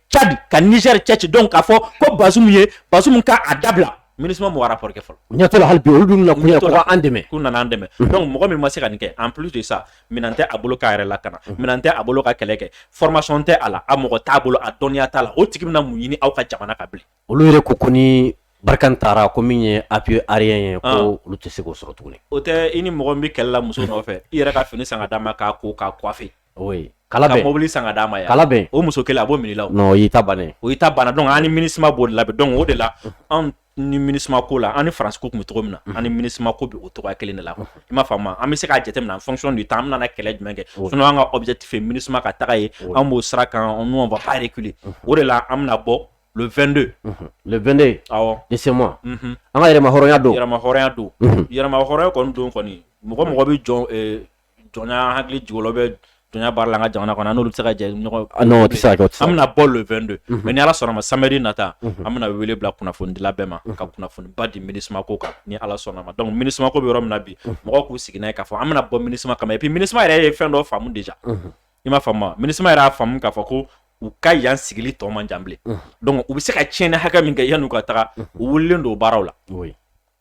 Tchad ka Niger cɛ ci donc k'a fɔ ko Bazoum ka a dabila MINUSMA m'o rapport kɛ fɔlɔ ɲɛtɔ la hali bi olu dun na kun ye ko an dɛmɛ k'u nana an dɛmɛ donc mɔgɔ min ma se ka nin kɛ en plus de ça minɛn tɛ a bolo k'a yɛrɛ lakana minɛn tɛ a bolo ka kɛlɛ kɛ formation tɛ a la a mɔgɔ t'a bolo a dɔnniya t'a la o tigi bɛna mun ɲini aw ka jamana ka bilen olu yɛrɛ ko ni Barkhane taara ko min ye appui aérien ye ko olu tɛ se k'o sɔrɔ tuguni o tɛ i ni mɔgɔ min bɛ kɛlɛ la muso nɔfɛ i yɛrɛ ka fini san ka d'a ma k'a ko k'a coiffer ka mobili san ka d'a ma yan o muso kelen a b'o minɛ i la non o y'i ta bannen donc an ni MINUSMA b'o de labɛn donc o de la anw ni MINUSMA ko la ani France ko kun to mina ani MINUSMA ko bi o to kelen de la i ma fama an bɛ se ka jate mina en fonction du temps an na kɛlɛ jumɛn kɛ sinon an ka objectif ye MINUSMA ka taga ye an b'o sira kan nous on va pas reculer o de la an bɛna bɔ le 22 le 22 awɔ de ce mois an ka yɛrɛma hɔrɔnya don yɛrɛma hɔrɔnya kɔni don kɔni mɔgɔ bɛ jɔnya hakili jigolo bɛ jɔnya baara la an ka jamana kɔnɔ n'olu bɛ se ka jɛ ɲɔgɔn non tɛ se ka kɛ an bɛna bɔ le 22 mais ni ala sɔnna ma samedi nata an bɛna wele bila kunnafonidila bɛɛ ma ka kunnafoniba di MINUSMA ko kan ni ala sɔnna ma donc MINUSMA ko bɛ yɔrɔ min na bi mɔgɔw k'u sigi n'a ye k'a fɔ an bɛna bɔ MINUSMA kama et puis MINUSMA yɛrɛ ye fɛn dɔ faamu déjà i m'a faamu MINUSMA yɛrɛ y'a faamu k'a fɔ ko u ka yan sigili tɔ man jan bilen donc u bɛ se ka tiɲɛni hakɛ min kɛ yan'u ka taga u wulilen don baaraw la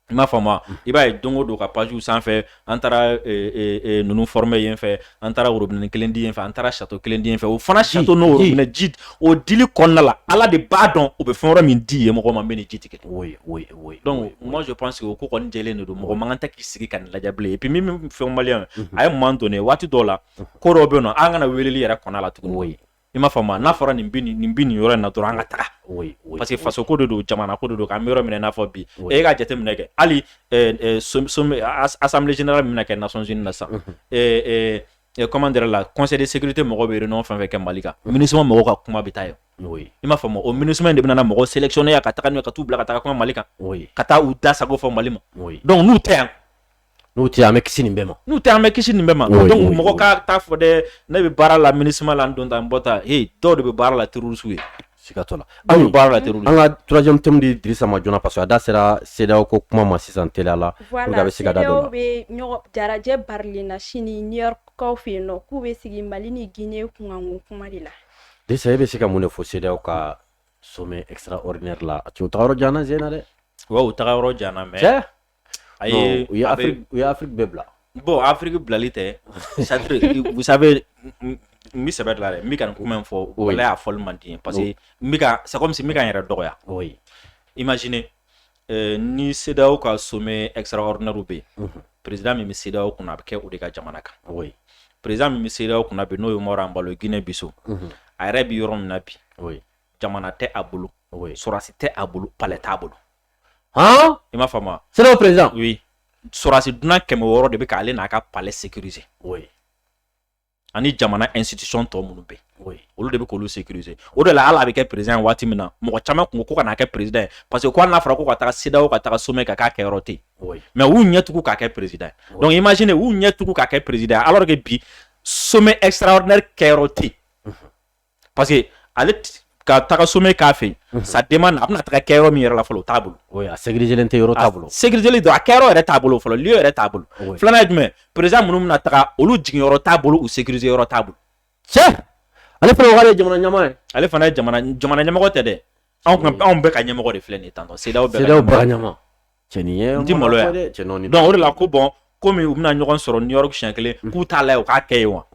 i m'a faamu i b'a ye don o don ka page sanfɛ an taara ninnu former yen fɛ an taara robinet kelen di yen fɛ an taara château kelen di yen fɛ o fana château n'o robinet ji o dili kɔnɔna la ala de b'a dɔn o bɛ fɛn wɛrɛ min di yen mɔgɔ ma min ni ji tɛ kelen donc moi je pense que o ko kɔni jɛlen de don mɔgɔ man kan tɛ k'i sigi ka nin lajɛ bilen et puis min fɛn maliyɛn a ye moment donné waati dɔw la ko dɔw bɛ yen nɔ an kana weleli yɛrɛ kɔnɔ la tuguni i m'a faamu n'a fɔra nin bi nin yɔrɔ in na dɔrɔn an ka taga parce que faso ko de don jamana ko de don k'an bɛ yɔrɔ minɛ n'a fɔ bi e ka jateminɛ kɛ hali assemblée générale min bɛna kɛ Nations Unies na sisan comment dire la conseil de sécurité mɔgɔ bɛ réunion fɛn fɛn kɛ Mali kan MINUSMA mɔgɔw ka kuma bɛ taa yen i m'a faamu o MINUSMA de bɛna na mɔgɔ sélectionner yan ka taga n'u ye ka t'u bila ka taga kuma Mali kan ka taa u da sago fɔ Mali ma donc n'u tɛ yan n'u tɛ an bɛ kisi nin bɛɛ ma donc mɔgɔ ka taa fɔ dɛ ne bɛ baara la MINUSMA la n don ta n bɔ ta dɔw de bɛ baara la terroriste ye siga t'o la an ka troisième thème di Dirisa ma joona parce que a da sera CEDEAO ko kuma ma sisan teliya la pour que a bɛ se ka da dɔ la bɛ ɲɔgɔn jarajɛ barilena sini New York kaw fɛ yen nɔ k'u bɛ sigi Mali ni Guinée kunkanko kuma de la Dirisa e bɛ se ka mun de fɔ CEDEAO ka sommet extraordinaire la a u taga yɔrɔ jan na Zena dɛ wa u taga yɔrɔ jan na mais u ye Afrique bɛɛ bila bon Afrique bilali tɛ vous savez n bɛ sɛbɛ dilan dɛ n bɛ ka nin kuma in fɔ wala y'a fɔli man di parce que c'est comme si n bɛ ka n yɛrɛ dɔgɔya imaginez ni CEDEAO ka sommet extraordinaire bɛ yen président min bɛ CEDEAO kunna a bɛ kɛ o de ka jamana kan président min bɛ CEDEAO kunna bi n'o ye Umaru Anbalo Guinée Bissau a yɛrɛ bɛ yɔrɔ min na bi jamana tɛ a bolo sɔrɔdasi tɛ a bolo palais t'a bolo i m'a faamu CEDEAO président oui sɔrɔdasi dunan 100 de bɛ k'ale n'a ka palais sécuriser ani jamana institution tɔ minnu bɛ olu de bɛ k'olu sécuriser o de la hali a bɛ kɛ président waati min na mɔgɔ caman kun ko ka n'a kɛ président ye parce que ko hali n'a fɔra ko ka taga CEDEAO ka taga sommet ka k'a kɛyɔrɔ tɛ yen mais u ɲɛtugu k'a kɛ président ye donc imaginez u ɲɛtugu k'a kɛ président alors que bi sommet extraordinaire kɛyɔrɔ tɛ yen parce que ale ka taga sommet k'a fɛ yen ça demande a bɛna taga kɛyɔrɔ min yɛrɛ la fɔlɔ o t'a bolo a sécuriselen tɛ yɔrɔ t'a bolo sécuriselen don a kɛyɔrɔ yɛrɛ t'a bolo fɔlɔ lieu yɛrɛ t'a bolo filanan ye jumɛn président minnu bɛna taga olu jiginyɔrɔ t'a bolo u sécuriser yɔrɔ t'a bolo cɛ ale fana k'ale ye jamana ɲɛmɔgɔ ye ale fana ye jamana ɲɛmɔgɔ tɛ dɛ anw bɛɛ ka ɲɛmɔgɔ de filɛ nin ye tan tɔ CEDEAO bɛɛ ka ɲɛmɔgɔ cɛ nin ye n ti maloya donc o de la ko bon komi u bɛna ɲɔgɔn sɔrɔ New York siɲɛ kelen k'u t'a lajɛ u k'a kɛ yen wa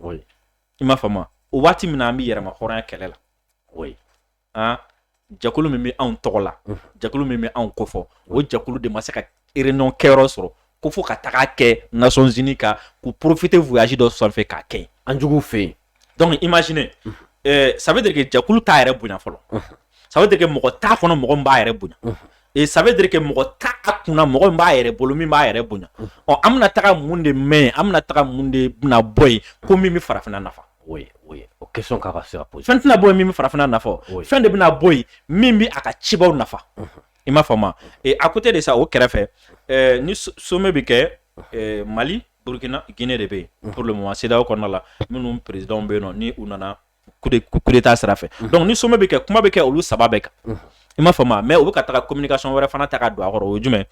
i m'a faamu o waati min na an bɛ yɛrɛma hɔrɔnya kɛlɛ la jɛkulu min bɛ anw tɔgɔ la jɛkulu min bɛ anw kofɔ o jɛkulu de ma se ka réunion kɛyɔrɔ sɔrɔ ko fo ka taga kɛ Nations Unies kan k'u profiter voyage dɔ sanfɛ k'a kɛ yen an juguw fɛ yen donc imaginez ça veut dire que jɛkulu t'a yɛrɛ bonya fɔlɔ ça veut dire que mɔgɔ t'a kɔnɔ mɔgɔ min b'a yɛrɛ bonya et ça veut dire que mɔgɔ t'a kunna mɔgɔ min b'a yɛrɛ bolo min b'a yɛrɛ bonya an bɛna taga mun de mɛn an bɛna taga mun de bɛna bɔ yen ko min bɛ farafinna nafa o question k'a ka se ka poser fɛn tɛna bɔ yen min bɛ farafinna nafa fɛn de bɛna bɔ yen min bɛ a ka cibaw nafa i m'a faamu et à côté de ça o kɛrɛfɛ ni sommet bɛ kɛ Mali Burkina Guinée de bɛ yen pour le moment CEDEAO kɔnɔna la minnu président bɛ yen nɔ ni u nana coup d'état sira fɛ donc ni sommet bɛ kɛ kuma bɛ kɛ olu saba bɛɛ kan i m'a faamu mais u bɛ ka taga communication wɛrɛ fana ta ka don a kɔrɔ o ye jumɛn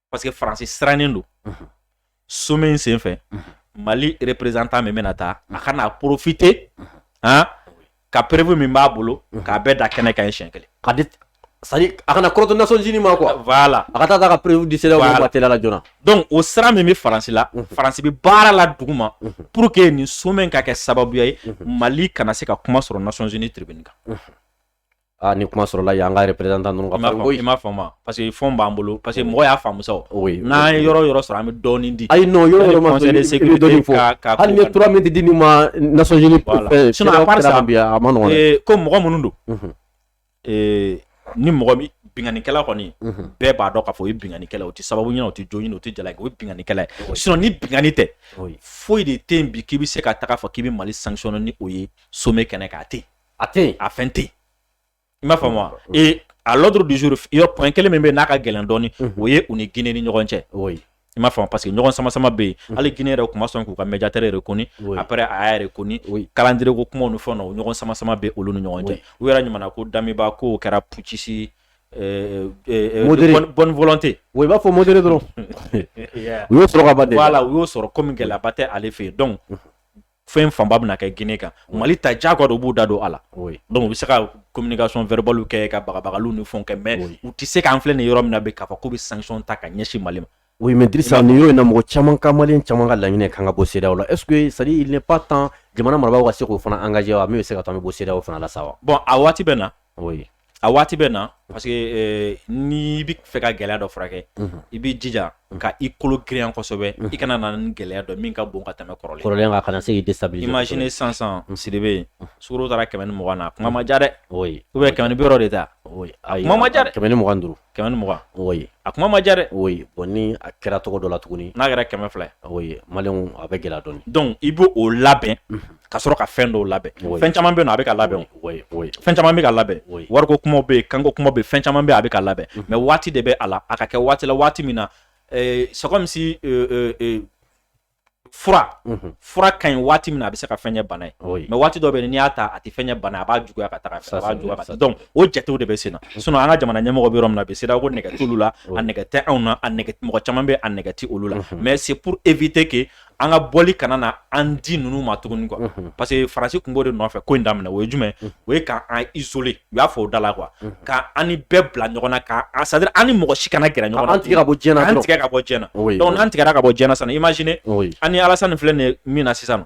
parce que Faransi sirannen don sommet in sen fɛ Mali représentant min bɛna taa a kana profiter ka prévu min b'a bolo k'a bɛɛ da kɛnɛ kan siɲɛ kelen c'est-à-dire a kana kɔrɔtɔ Nations Unies ma quoi voilà a ka taa ka prévu di CEDEAO ma teliya la joona donc o sira min bɛ Faransi la Faransi bɛ baara la duguma pour que nin sommet ka kɛ sababuya ye Mali kana se ka kuma sɔrɔ Nations Unies tribune kan ni kuma sɔrɔla yan an ka représentant ninnu ka fɛn i m'a faamu parce que fɛn b'an bolo parce que mɔgɔ y'a faamu sa n'an ye yɔrɔ yɔrɔ sɔrɔ an bɛ dɔɔnin di ayi non yɔrɔ ma sɔrɔ i bɛ dɔɔnin fɔ hali ni ye 3 minutes di nin ma Nations Unies sinon à part ça a ma nɔgɔn ko mɔgɔ minnu don ni mɔgɔ min binganikɛla kɔni bɛɛ b'a dɔn k'a fɔ o ye binganikɛla o tɛ sababu ɲini o tɛ jo ɲini o tɛ jala o ye binganikɛla ye sinon ni bingani tɛ foyi de tɛ yen bi k'i bɛ se ka taga fɔ k'i bɛ Mali sanctionner ni o ye sommet kɛnɛ kan a tɛ yen a fɛn tɛ yen i m'a faamu wa et à l'ordre du jour point kelen min bɛ yen n'a ka gɛlɛn dɔɔni o ye u ni Guinée ni ɲɔgɔn cɛ i m'a faamu parce que ɲɔgɔn sama bɛ yen hali Guinée yɛrɛ tun ma sɔn k'u ka médiateur reconnu après a y'a reconnu calendrier ko kumaw ni fɛnw na o ɲɔgɔn sama bɛ olu ni ɲɔgɔn cɛ u yɛrɛ ɲumana ko Damiba ko kɛra putschiste bonne volonté i b'a fɔ modéré dɔrɔn u y'o sɔrɔ ka ban voilà u y'o sɔrɔ comme gɛlɛyaba tɛ ale fɛ yen donc fɛn fanba bɛna kɛ Guinée kan Mali ta diyagoya u b'u da don a la donc u bɛ se ka communication verbale kɛ ka bagabagaliw ni fɛnw kɛ mais u tɛ se k'an filɛ nin yɔrɔ min na bɛ k'a fɔ k'u bɛ sanction ta ka ɲɛsin Mali ma. Oui, mais Drissa, ni yo na mɔgɔ caman ka Malien caman ka laɲini kan ka bɔ CEDEAO la. Est-ce que ça dit il n'est pas temps jamana marabagaw ka se k'o fana engagé wa min bɛ se ka to an bɛ bɔ CEDEAO fana la sa wa? Bon, a waati bɛ na. Oui. A waati bɛ na parce que n'i bɛ fɛ ka gɛlɛya dɔ furakɛ i b'i jija ka i kolo girinya kosɛbɛ i kana na ni gɛlɛya dɔ min ka bon ka tɛmɛ kɔrɔlen. Kɔrɔlen ka kana se k'i déstabiliser. Imagine sisan Sidibe Sukaro taara 120 na kuma ma diya dɛ. Oui. Ou bien 120 de ta. Oui. Kuma ma diya dɛ. 125. 120. Oui. A kuma ma diya dɛ. Oui. Bon ni a kɛra tɔgɔ dɔ la tuguni. N'a kɛra 100 oui. Malien a bɛ gɛlɛya dɔɔni. Donc i b'o labɛn ka sɔrɔ ka fɛn dɔw labɛn. Fɛn caman bɛ yen nɔ a bɛ ka labɛn. Oui. Oui. Fɛn caman bɛ ka labɛn. Wariko kumaw bɛ yen kanko kumaw bɛ yen fɛn caman bɛ yen a bɛ ka labɛn. Mais waati de bɛ a la a ka kɛ waati la waati min na c'est comme si fura ka ɲi waati min na a bɛ se ka fɛn ɲɛ bana ye mais waati dɔ bɛ yen n'i y'a ta a tɛ fɛn ɲɛ bana a b'a juguya ka taga fɛ a b'a juguya ka taa donc o jatew de bɛ sen na sinon an ka jamana ɲɛmɔgɔ bɛ yɔrɔ min na bi CEDEAO ko nɛgɛ t'olu la a nɛgɛ tɛ anw na a nɛgɛ mɔgɔ caman bɛ a nɛgɛ tɛ olu la mais c'est pour éviter que an ka bɔli kana na an di ninnu ma tuguni quoi parce que Faransi tun b'o de nɔfɛ ko in daminɛ o ye jumɛn o ye k'an isoler u y'a fɔ o da la quoi ka an ni bɛɛ bila ɲɔgɔn na ka c'est à dire an ni mɔgɔ si kana gɛrɛ ɲɔgɔn na an tigɛ ka bɔ diɲɛ na an tigɛ ka bɔ diɲɛ na donc n'an tigɛra ka bɔ diɲɛ na sisan imagine an ni Alassane filɛ nin min na sisan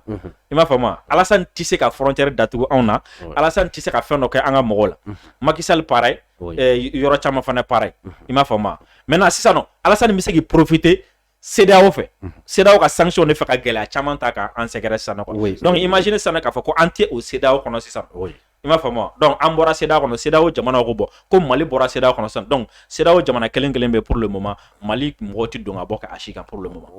i m'a faamu wa Alassane tɛ se ka frontière datugu anw na Alassane tɛ se ka fɛn dɔ kɛ an ka mɔgɔw la Macky Sall pareil yɔrɔ caman fana pareil i m'a faamu wa maintenant sisan nɔ Alassane bɛ se k'i profiter CEDEAO fɛ CEDEAO ka sanction de fɛ ka gɛlɛya caman ta k'an sɛgɛrɛ sisan quoi donc imagine sisan k'a fɔ ko an tɛ o CEDEAO kɔnɔ sisan i m'a faamu wa donc an bɔra CEDEAO kɔnɔ CEDEAO jamanaw ko bɔ ko Mali bɔra CEDEAO kɔnɔ sisan donc CEDEAO jamana kelen bɛ pour le moment Mali mɔgɔw tɛ don ka bɔ ka a si kan pour le moment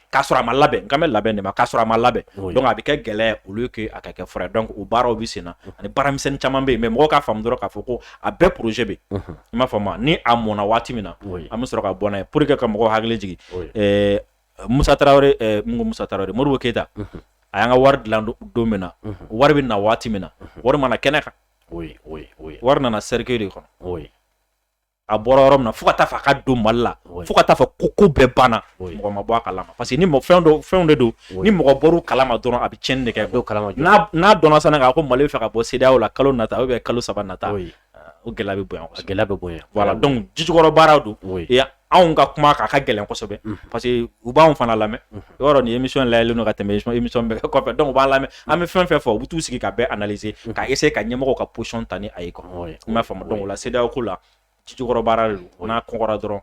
k'a sɔrɔ a ma labɛn n kan bɛ labɛn de ma k'a sɔrɔ a ma labɛn donc a bɛ kɛ gɛlɛya au lieu que a ka kɛ fɛɛrɛ donc o baaraw bɛ sen na ani baaramisɛnnin caman bɛ yen mais mɔgɔw k'a faamu dɔrɔn k'a fɔ ko a bɛɛ projet bɛ yen i m'a faamu wa ni a mɔnna waati min na an bɛ sɔrɔ ka bɔ n'a ye pour que ka mɔgɔw hakili jigin Musa Traoré Modibo Keita a y'an ka wari dilan don min na wari bɛ na waati min na wari mana kɛnɛ kan wari nana cercueil de kɔnɔ a bɔra yɔrɔ min na fo ka taa fɔ a ka don Mali la fo ka taa fɔ ko bɛɛ banna mɔgɔ ma bɔ a kalama parce que ni fɛnw de don ni mɔgɔ bɔr'u kalama dɔrɔn a bɛ tiɲɛni de kɛ n'a dɔnna sisan k'a ko Mali bɛ fɛ ka bɔ CEDEAO la kalo nata ou bien kalo 3 nata o gɛlɛya bɛ bonya voilà donc jijukɔrɔ baaraw don anw ka kuma k'a ka gɛlɛn kosɛbɛ parce que u b'anw fana lamɛn yɔrɔ ni émission layɛlen don ka tɛmɛ émission bɛɛ kɔfɛ donc u b'an lamɛn an bɛ fɛn fɛn fɔ u bɛ t'u sigi ka bɛɛ analyser ka essayer ka ɲɛmɔgɔw ka position ta ni a ye quoi i m'a faamu donc o la CEDEAO ko la jijukɔrɔ baara de don n'a kɔgɔra dɔrɔn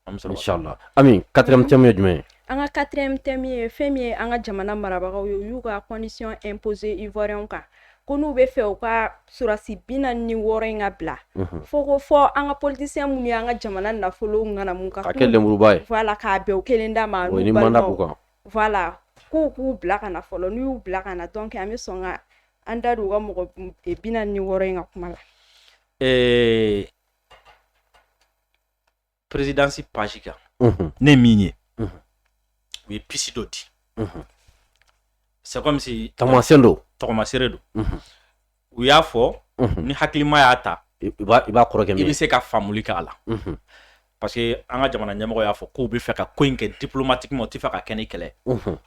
an bɛ sɔrɔ inchallah Ami 4e thème ye jumɛn ye an ka 4e thème ye fɛn min ye an ka jamana marabagaw ye u y'u ka condition imposer ivoirien kan ko n'u bɛ fɛ u ka surasi 46 in ka bila fo ko fɔ an ka politicien minnu ye an ka jamana nafolo ŋanamu ka kɛ lenburuba ye voilà k'a bɛn u kelen da ma ni mandat b'u kan voilà k'u bila ka na fɔlɔ n'u y'u bila ka na donc an bɛ sɔn ka an da don u ka mɔgɔ 46 in ka kuma la présidence page kan ne min ye u ye pisi dɔ di c'est comme si tamasen do tɔgɔmasere don u y'a fɔ ni hakilima y'a ta i b'a kɔrɔkɛ i bɛ se ka faamuli kɛ a la parce que an ka jamana ɲɛmɔgɔ y'a fɔ k'u bɛ fɛ ka ko in kɛ diplomatiquement u tɛ fɛ ka kɛ ni kɛlɛ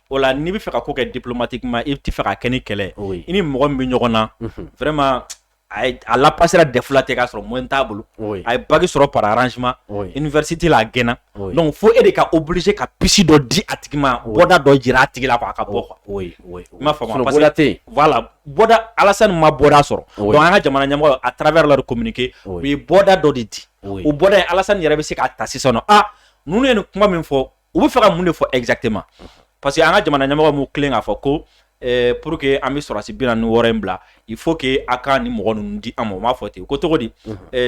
o la n'i bɛ fɛ ka ko kɛ diplomatiquement i tɛ fɛ ka kɛ ni kɛlɛ i ni mɔgɔ min bɛ ɲɔgɔn na vraiment a la passera defula tɛ k'a sɔrɔ moyen t'a bolo a ye bac sɔrɔ par arrangement université la a gɛnna donc fo e de ka obligé ka pisi dɔ di a tigi ma bɔda dɔ jira a tigi la quoi a ka bɔ quoi i m'a faamu parce que voilà bɔda Alassane ma bɔda sɔrɔ donc an ka jamana ɲɛmɔgɔ à travers leur communiqué u ye bɔda dɔ de di o bɔda ye Alassane yɛrɛ bɛ se k'a ta sisan nɔ ninnu ye nin kuma min fɔ u bɛ fɛ ka mun de fɔ exactement parce que an ka jamana ɲɛmɔgɔ m'u tilen k'a fɔ ko pour que an bɛ sɔrɔsi 46 in bila il faut que a ka ni mɔgɔ ninnu di an ma o m'a fɔ ten ko cogo di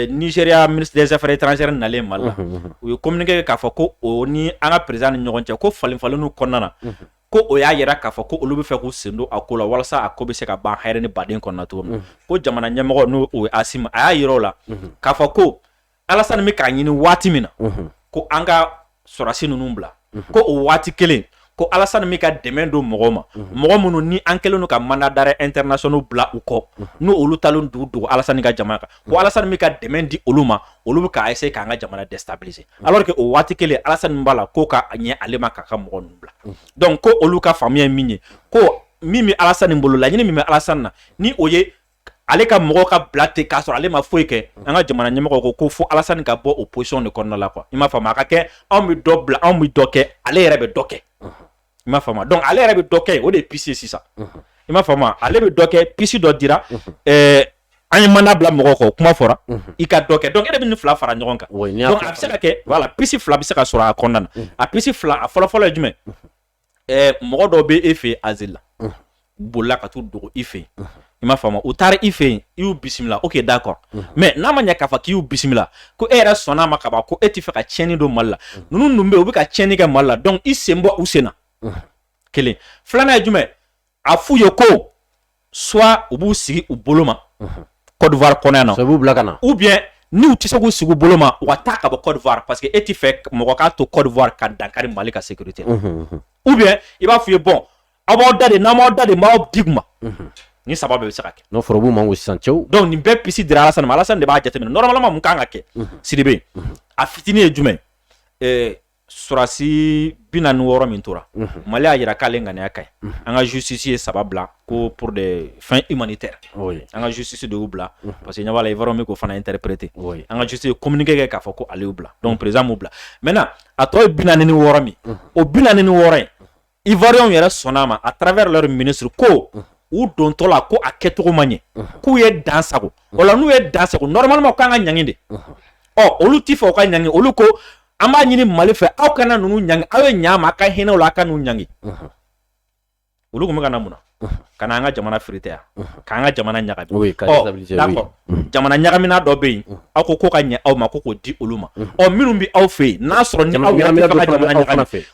Nigeria ministre des affaires étrangères nalen Mali la u ye communiqué k'a fɔ ko o ni an ka président ni ɲɔgɔn cɛ ko falenfalenniw kɔnɔna na ko o y'a yira k'a fɔ ko olu bɛ fɛ k'u sen don a ko la walasa a ko bɛ se ka ban hɛrɛ ni baden kɔnɔna cogo min ko jamana ɲɛmɔgɔ n'o ye Asimi a y'a yira o la k'a fɔ ko Alassane bɛ k'a ɲini waati min na ko an ka sɔrɔsi ninnu bila ko o waati kelen ko Alassane bɛ ka dɛmɛ don mɔgɔw ma mɔgɔ minnu ni an kɛlen don ka mandat d'arrêt international bila u kɔ n'o olu talen dogo Alassane ka jamana kan ko Alassane bɛ ka dɛmɛ di olu ma olu bɛ ka essayer k'an ka jamana déstabiliser alors que o waati kelen Alassane b'a la ko ka ɲɛ ale ma k'a ka mɔgɔ ninnu bila donc ko olu ka faamuya ye min ye ko min bɛ Alassane bolo laɲini min bɛ Alassane na ni o ye ale ka mɔgɔw ka bila ten k'a sɔrɔ ale ma foyi kɛ an ka jamana ɲɛmɔgɔ ko fo Alassane ka bɔ o position de kɔnɔna la quoi i m'a faamu a ka kɛ anw bɛ dɔ bila anw bɛ dɔ kɛ ale yɛrɛ bɛ dɔ kɛ i m'a faamu donc ale yɛrɛ bɛ dɔ kɛ o de ye piste ye sisan i m'a faamu ale bɛ dɔ kɛ piste dɔ dira an ye mandat bila mɔgɔw kɔ kuma fɔra i ka dɔ kɛ donc e de bɛ nin fila fara ɲɔgɔn kan donc a bɛ se ka kɛ voilà piste fila bɛ se ka sɔrɔ a kɔnɔna na a piste fila a fɔlɔ-fɔlɔ ye jumɛn mɔgɔ dɔw bɛ e fɛ yen asile la bolila ka t'u dogo i fɛ yen i m'a faamu u taara i fɛ yen i y'u bisimila ok d'accord mais n'a ma ɲɛ k'a fɔ k'i y'u bisimila ko e yɛrɛ sɔnna ma ka ban ko e tɛ fɛ ka tiɲɛni don Mali la ninnu dun bɛ yen u bɛ ka tiɲɛni kɛ Mali la donc i sen bɔ u sen na kelen filanan ye jumɛn a f'u ye ko soit u b'u sigi u bolo ma Côte d'Ivoire kɔnɔ yan nɔ b'u bila ka na ou bien n'u tɛ se k'u sigi u bolo ma u ka taa ka bɔ Côte d'Ivoire parce que e tɛ fɛ mɔgɔ k'a to Côte d'Ivoire ka dankari Mali ka sécurité la ou bien i b'a f'u ye bon aw b'aw da de n'aw m'aw da de m'aw di ma ni saba bɛɛ bɛ se ka kɛ n'o fɔra u b'u mango sisan cɛw donc nin bɛɛ pisi dira Alassane ma Alassane de b'a jateminɛ normalement mun kan ka kɛ Sidibe a fitinin ye jumɛn sɔrɔsi 46 min tora Mali y'a yira k'ale ŋaniya ka ɲi an ka justice ye saba bila ko pour des fins humanitaires an ka justice de y'u bila parce que ɲɛ b'a la Ivoirien bɛ k'o fana interpréter an ka justice ye communiqué kɛ k'a fɔ ko ale y'u bila donc président m'u bila maintenant a tɔ ye 46 min o 46 in Ivoiriens yɛrɛ sɔnna a ma à travers leur ministre ko u dontɔ la ko a kɛcogo ma ɲɛ k'u ye dan sago o la n'u ye dan sago normalement k'an ka ɲangi de olu t'i fɛ u ka ɲangi olu ko an b'a ɲini Mali fɛ aw kana ninnu ɲangi aw ye ɲa ma a ka hinɛ o la a ka n'u ɲangi olu tun bɛ ka na mun na ka na an ka jamana firite yan k'an ka jamana ɲagami d'accord jamana ɲagamina dɔ bɛ yen aw ko ka ɲɛ aw ma ko k'o di olu ma minnu bɛ aw fɛ yen n'a sɔrɔ ni aw yɛrɛ bɛ fɛ ka jamana ɲagami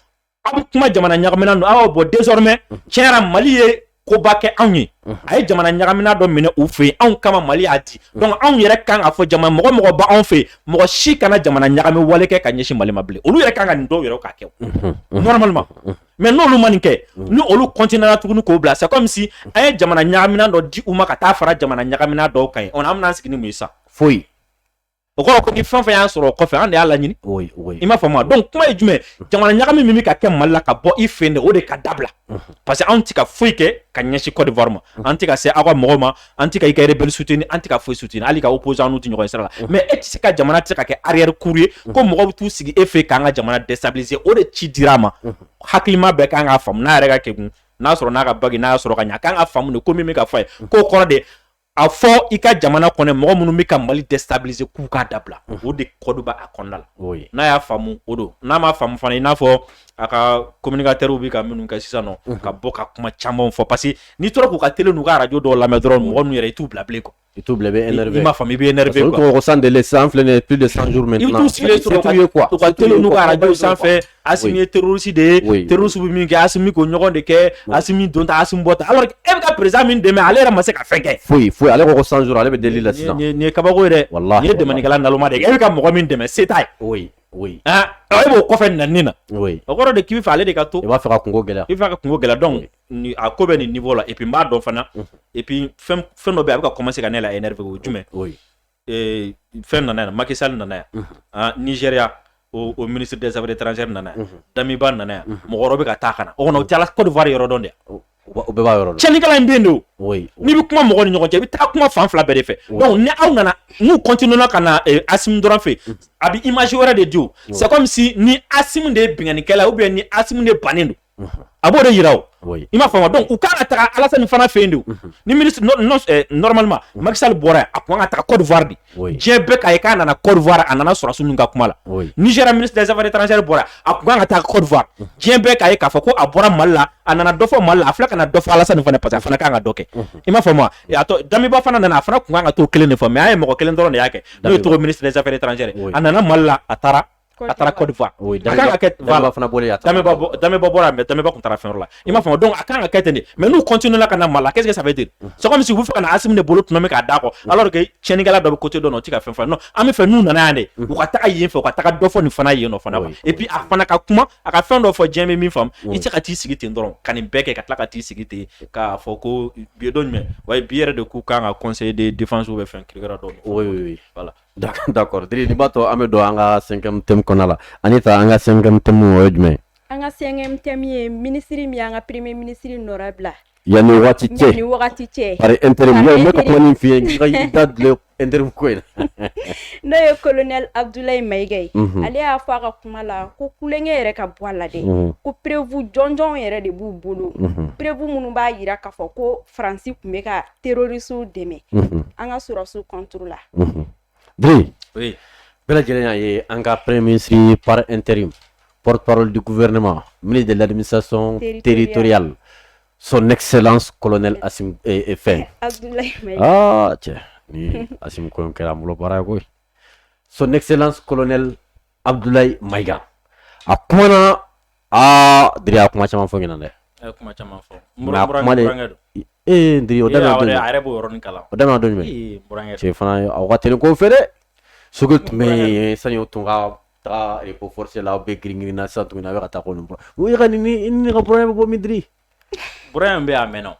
aw bɛ kuma jamana ɲagamina don aw bɔ désormais tiɲɛ yɛrɛ Mali ye koba kɛ anw ye a ye jamana ɲagamina dɔ minɛ u fɛ yen anw kama Mali y'a di donc anw yɛrɛ kan k'a fɔ jamana mɔgɔ b'a anw fɛ yen mɔgɔ si kana jamana ɲagami wale kɛ ka ɲɛsin Mali ma bilen olu yɛrɛ kan ka nin dɔw yɛrɛ k'a kɛ normalement mais n'olu ma nin kɛ ni olu continuera tuguni k'o bila c'est comme si an ye jamana ɲagamina dɔ di u ma ka taa fara jamana ɲagamina dɔw kan ye an bɛna sigi ni mun ye sisan foyi o kɔrɔ ko ni fɛn fɛn y'an sɔrɔ o kɔfɛ an de y'a laɲini i m'a faamu donc kuma ye jumɛn jamana ɲagami min bɛ ka kɛ Mali la ka bɔ i fɛ yen de o de ka dabila parce que anw tɛ ka foyi kɛ ka ɲɛsin Côte d'Ivoire ma an tɛ ka se aw ka mɔgɔw ma an tɛ ka i ka rebelle soutenir an tɛ ka foyi soutenir hali ka opposant n'u tɛ ɲɔgɔn sira la mais e tɛ se ka jamana tɛ se ka kɛ arrière cour ye ko mɔgɔw bɛ t'u sigi e fɛ k'an ka jamana déstabiliser o de ci dira a ma hakilima bɛɛ kan k'a faamu n'a yɛrɛ ka kɛ kun n'a sɔrɔ n'a ka bagi n'a sɔrɔ ka ɲɛ a kan ka faamu de ko min bɛ ka fɔ ye k'o kɔrɔ de a fɔ i ka jamana kɔnɔ mɔgɔ minnu bɛ ka Mali déstabiliser k'u k'a dabila o de kɔdu b'a kɔnɔna la n'a y'a faamu o don n'a m'a faamu fana i n'a fɔ a ka communicateurs bɛ ka minnu kɛ sisan nɔ ka bɔ ka kuma caman fɔ parce que n'i tora k'u ka télé n'u ka radio dɔw lamɛn dɔrɔn mɔgɔ ninnu yɛrɛ i t'u bila bilen quoi i t'u bila i bɛ énervé i m'a faamu i bɛ énervé quoi parce que sans délai san filɛ nin ye plus de 100 jours maintenant i t'u sigilen sɔrɔ u ka télé n'u ka radio sanfɛ Asimi ye terroriste de ye terroriste bɛ min kɛ Asimi k'o ɲɔgɔn de kɛ Asimi don ta Asimi bɔ ta alors que e bɛ ka président min dɛmɛ ale yɛrɛ ma se ka fɛn kɛ foyi ale ko 100 jours ale bɛ deli la sisan nin ye kabako ye dɛ nin ye dɛmɛnikɛla naloma de ye e bɛ ka mɔgɔ min dɛmɛ se t'a ye oui e b'o kɔfɛ nani na oui o kɔrɔ de k'i bɛ fɛ ale de ka to i b'a fɛ ka kungo gɛlɛya i b'a fɛ ka kungo gɛlɛya donc a ko bɛ nin niveau la et puis n b'a dɔn fana et puis fɛn dɔ bɛ yen a bɛ ka commencer ka ne la énerver o jumɛn fɛn nana yan Macky Sall nana yan Nigeria o ministre des affaires étrangères nana yan Damiba nana yan mɔgɔ wɛrɛ bɛ ka taa ka na o kɔnɔ o tɛ ala Côte d'Ivoire yɔrɔ dɔn dɛ o bɛɛ b'a yɔrɔ dɔn cɛnnikɛla in bɛ yen de o n'i bɛ kuma mɔgɔ ni ɲɔgɔn cɛ i bɛ taa kuma fan fila bɛɛ de fɛ donc ni aw nana n'u continuera ka na Asimi dɔrɔn fɛ a bɛ image wɛrɛ de di o c'est comme si ni Asimi de ye bingannikɛla ou bien ni Asimi de bannen don a b'o de yira o i m'a faamu donc u kan ka taga Alassane fana fɛ yen de ni ministre normalement Macky Sall bɔra a kun ka taga Côte d'Ivoire de diɲɛ bɛɛ k'a ye k'a nana Côte d'Ivoire a nana sɔrɔsiw ninnu ka kuma la Niger ministre des affaires étrangères bɔra a kun ka taga Côte d'Ivoire diɲɛ bɛɛ k'a ye k'a fɔ ko a bɔra Mali la a nana dɔ fɔ Mali la a filɛ ka na dɔ fɔ Alassane fana parce que a fana kan ka dɔ kɛ i m'a faamu a tɔ Damiba fana nana a fana kun kan ka t'o kelen de fɔ mais an ye mɔgɔ kelen dɔrɔn de y'a kɛ n'o ye Togo ministre des affaires étrangères a nana Mali la a taara Côte d'Ivoire a kan ka kɛ Damiba bɔra mais Damiba kun taara fɛn wɛrɛ la i m'a faamu donc a kan ka kɛ ten de mais n'u continue la ka na Mali la qu'est-ce que ça veut dire c'est comme si u bɛ fɛ ka na Assimi de bolo tuma min k'a d'a kɔ alors que tiɲɛnikɛla dɔ bɛ côté dɔ la o tɛ ka fɛn fɔ non an bɛ fɛ n'u nana yan de u ka taga yen fɛ u ka taga dɔ fɔ nin fana yen nɔ fana et puis a fana ka kuma a ka fɛn dɔ fɔ diɲɛ bɛ min faamu i tɛ se ka t'i sigi ten dɔrɔn ka nin bɛɛ kɛ ka tila ka t'i sigi ten k'a fɔ ko bi dɔ jumɛn wa bi yɛrɛ de k'u kan ka conseil de défense bɛ fɛn kirikira dɔ oui voilà d'accord Diri ni b'a to an bɛ don an ka 5e thème kɔnɔ la Anita an ka 5e thème o ye jumɛn an ka 5e thème ye ministre min an ka premier ministre nɔra bila yani wagati cɛ par intérim yo me ka kuma nin f'i ye i da dile intérim ko in n'o ye colonel Abdoulaye Maïga ye ale y'a fɔ a ka kuma la ko kulenkɛ yɛrɛ ka bɔ a la dɛ ko prévu jɔnjɔn yɛrɛ de b'u bolo prévu minnu b'a yira k'a fɔ ko Faransi tun bɛ ka terroriste dɛmɛ an ka sɔrɔsiw contre la Dri oui bɛɛ lajɛlen y'a ye an ka premier ministre par intérim porte-parole du gouvernement ministre de l'administration territoriale son excellence colonel Assimi Fɛn Abdoulaye Maïga tiɲɛ ni Assimi ko in kɛra an bolo baara ye koyi son excellence colonel Abdoulaye Maïga a kumana Diri a kuma caman fɔ ɲɛna dɛ kuma caman fɔ Diri o daminɛ don jumɛn cɛ fana aw ka teli ko fɛ dɛ sugu tun bɛ sani o tun ka taga repos forcé la aw bɛ girin-girinna sisan tuguni a bɛ ka taa ko nin bɔ o ye ka nin ka problème bɛ bɔ min Diri Buraya bɛ a mɛnna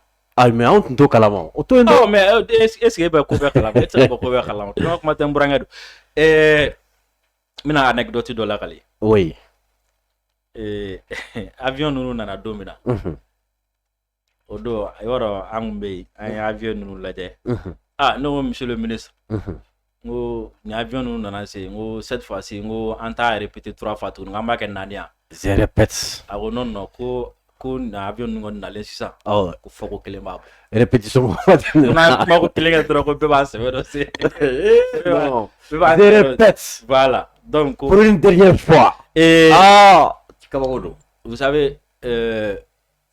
mais anw tun t'o kalama o to yen dɛ mais est-ce que e bɛ ko bɛɛ kalama e tɛ se ka bɔ ko bɛɛ kalama kuma tɛ n burankɛ don n bɛna anecdote dɔ lakali oui avion ninnu nana don min na o don i b'a dɔn an kun bɛ yen an ye avion ninnu lajɛ ne ko monsieur le ministre n ko ni avion ninnu nana se n ko cette fois-ci n ko an t'a répéter 3 fois tuguni an b'a kɛ 4 yan je répète a ko non ko na avion ninnu kɔni nalen sisan ko fɔ ko kelen b'a bɔ répétition n'a kuma ko kelen kɛ dɔrɔn ko bɛɛ b'a sɛbɛn dɔ se je répète voilà donc pour une dernière fois kabako don vous savez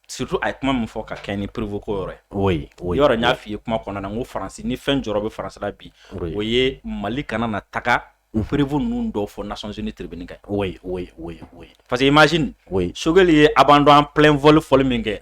surtout a ye kuma min fɔ ka kɛ ni prévu ko yɔrɔ ye oui yɔrɔ n y'a f'i ye kuma kɔnɔna na n ko Faransi ni fɛn jɔrɔ bɛ Faransi la bi o ye Mali kana na taga prévu ninnu dɔw fɔ Nations Unies tribunal kan oui parce que imagine Choguel ye abandon en plein vol fɔli min kɛ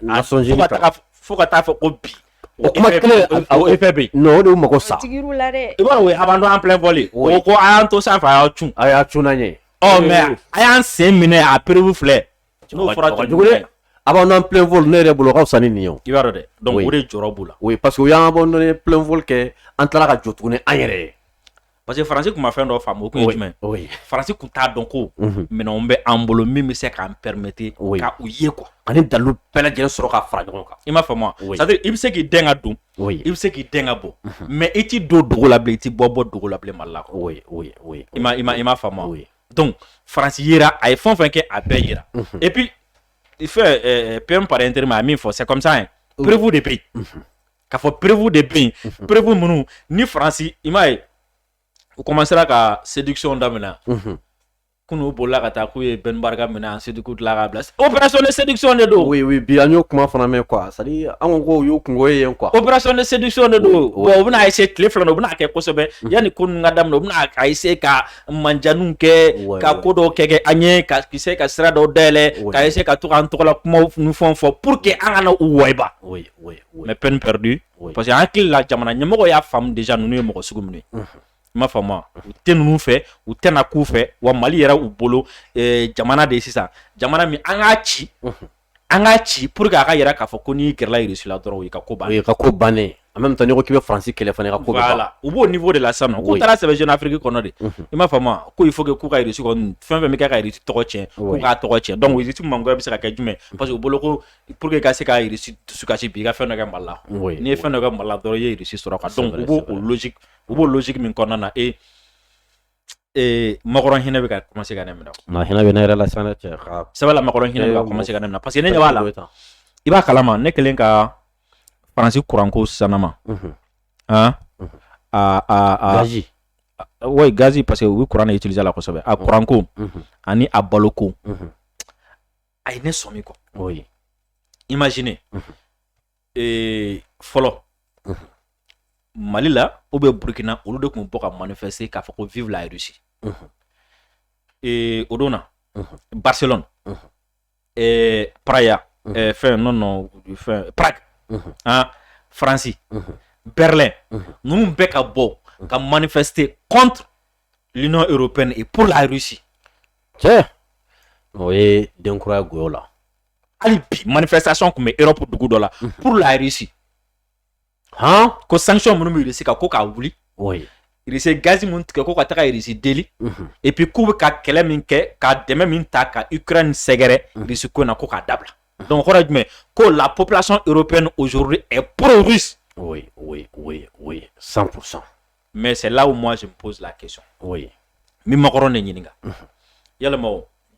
fo ka taa fɔ ko bi o kuma kelen o effet bɛ yen non o de y'u mago sa i b'a dɔn o ye abandon en plein vol ye o ko a y'an to sanfɛ a y'a cun n'an ye mais a y'an sen minɛ a prévu filɛ n'o fɔra jugu dɛ abandon plein vol ne yɛrɛ bolo ka fisa ni nin ye i b'a dɔn dɛ donc o de jɔrɔ b'u la oui parce que o y'an abandonné plein vol kɛ an tilala ka jɔ tuguni an yɛrɛ ye parce que Faransi kun ma fɛn dɔ faamu o kun ye jumɛn Faransi kun t'a dɔn ko minɛnw bɛ an bolo min bɛ se k'an permettre ka u ye quoi ani dalu bɛɛ lajɛlen sɔrɔ ka fara ɲɔgɔn kan i m'a faamu c'est-à-dire i bɛ se k'i den ka don i bɛ se k'i den ka bɔ mais i t'i don dogo la bilen i t'i bɔ dogo la bilen Mali la quoi i m'a faamu donc Faransi yera a ye fɛn o fɛn kɛ a bɛɛ yera et puis il fait PM par intérim a min fɔ c'est comme ça hein prévu de bɛ yen k'a fɔ prévu de bɛ yen prévu minnu ni Faransi i m'a ye u commencera ka séduction daminɛ kunu bolila ka taa k'u ye Ben Barka minɛ an séduction tila k'a bila opération de séduction de don oui bi an y'o kuma fana mɛn quoi c'est à dire an ko u y'u kungo ye yen quoi opération de séduction de don bon u bɛna essayer tile fila u bɛna kɛ kosɛbɛ yanni ko ninnu ka daminɛ u bɛna essayer ka manjaniw kɛ ka ko dɔw kɛ an ye ka essayer ka sira dɔw dayɛlɛ ka essayer ka to k'an tɔgɔla kumaw ni fɛnw fɔ pour que an kana u wɔyiba mais peine perdue parce que an hakili la jamana ɲɛmɔgɔ y'a faamu déjà ninnu ye mɔgɔ sugu minnu ye i m'a faamu u tɛ ninnu fɛ u tɛna k'u fɛ wa Mali yɛrɛ u bolo jamana de ye sisan jamana min an k'a ci pour que a ka yɛrɛ k'a fɔ ko n'i gɛrɛla Russie la dɔrɔn o y'i ka ko bannen. O y'i ka ko bannen en même temps n'i ko k'i bɛ Faransi kɛlɛ fana i ka ko bɛ ban. Voilà u b'o niveau de la sisan nɔ k'u taara sɛbɛn Jeune Afrique kɔnɔ de i m'a faamu ko il faut que k'u ka Russie kɔni fɛn fɛn bɛ kɛ ka Russie tɔgɔ tiɲɛ k'u k'a tɔgɔ tiɲɛ donc Russie mangoya bɛ se ka kɛ jumɛn parce que u bolo ko pour que i ka se ka Russie dusukasi bi i ka fɛn dɔ kɛ Mali la n'i ye fɛn dɔ kɛ Mali la dɔrɔn i ye Russie sɔrɔ quoi donc u b'o logique min kɔnɔna na makɔrɔn hinɛ bɛ ka commencer ka ne minɛ. Na hinɛ bɛ ne yɛrɛ la sisan dɛ cɛ. Sɛbɛla makɔrɔn hinɛ bɛ ka commencer ka ne minɛ parce que ne ɲɛ b'a la i b'a kalama ne kelen ka Faransi kuranko sanama gazi ouais gazi parce que oui kuran utiliser la kosɛbɛ a kuranko ani a baloko a ye ne sɔmi quoi oui imaginez fɔlɔ Mali la ou bien Burkina olu de tun bɛ bɔ ka manifester k'a fɔ ko vive la Russie o don na Barcelone Praia Prague France Berlin nous bɛɛ ka bɔ ka manifester contre l'Union européenne et pour la Russie. Tiens, oui, d'incroyable gola. Ali bi manifestation comme Europe dugu dɔ la pour la Russie. Hein? Ko sanction minnu bɛ Russie ka ko ka wuli. Oui. Russie gaz minnu tigɛ ko ka taga Russie deli. Et puis k'u bɛ ka kɛlɛ min kɛ ka dɛmɛ min ta ka Ukraine sɛgɛrɛ Russie ko na ko ka dabila. Donc kɔrɔ jumɛn ko la population européenne aujourd'hui est pro-russe. Oui, 100%. Mais c'est là où moi je me pose la question. Oui. Mais Macron n'est ɲininka. Yalama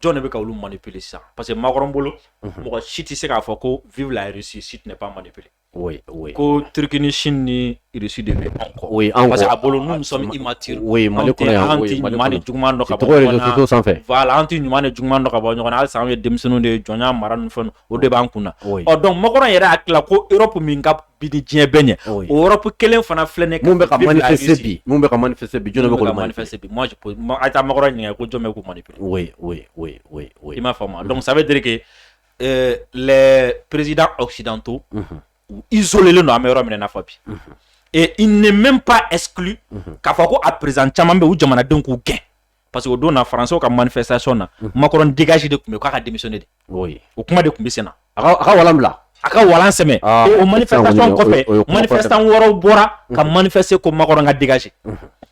John ne bɛ ka olu manipuler ça parce que Macron bolo mɔgɔ si tɛ se k'a fɔ ko vive la Russie si tu n'es pas manipulé. Oui. Ko Turquie ni Chine ni Russie de bɛ encore. Oui, encore. Parce que a bolo nous sommes immatures. Oui, Mali kɔnɔ yan. Oui, Mali ɲuman ni juguman dɔ ka bɔ ɲɔgɔn na. Voilà, an tɛ ɲuman ni juguman dɔ ka bɔ ɲɔgɔn na. Halisa anw ye denmisɛnninw de ye jɔnya mara ni fɛn o de b'an kun na. Donc Macron yɛrɛ hakili ko Europe min ka bi ni diɲɛ bɛɛ ɲɛ. O Europe kelen fana filɛ ne mun bɛ ka manifester bi jɔn bɛ k'olu manifester bi. Moi je pose a taa Macron ɲininka ko jɔn bɛ k'u manipuler. Oui. I m'a faamu. Donc ça veut dire que les présidents occidentaux isolés le nom américain mais n'a pas bi. Et il n'est même pas exclu k'a fɔ ko a président caman bɛ u jamanadenw k'u gɛn. Parce que o don na Français ka manifestation na Macron dégage de tun bɛ k'a ka démissionner de. Oui. O kuma de tun bɛ sen na. A ka walan bila. A ka walan sɛmɛ. O manifestation kɔfɛ manifestant wɔɔrɔ bɔra ka manifester ko Macron ka dégager.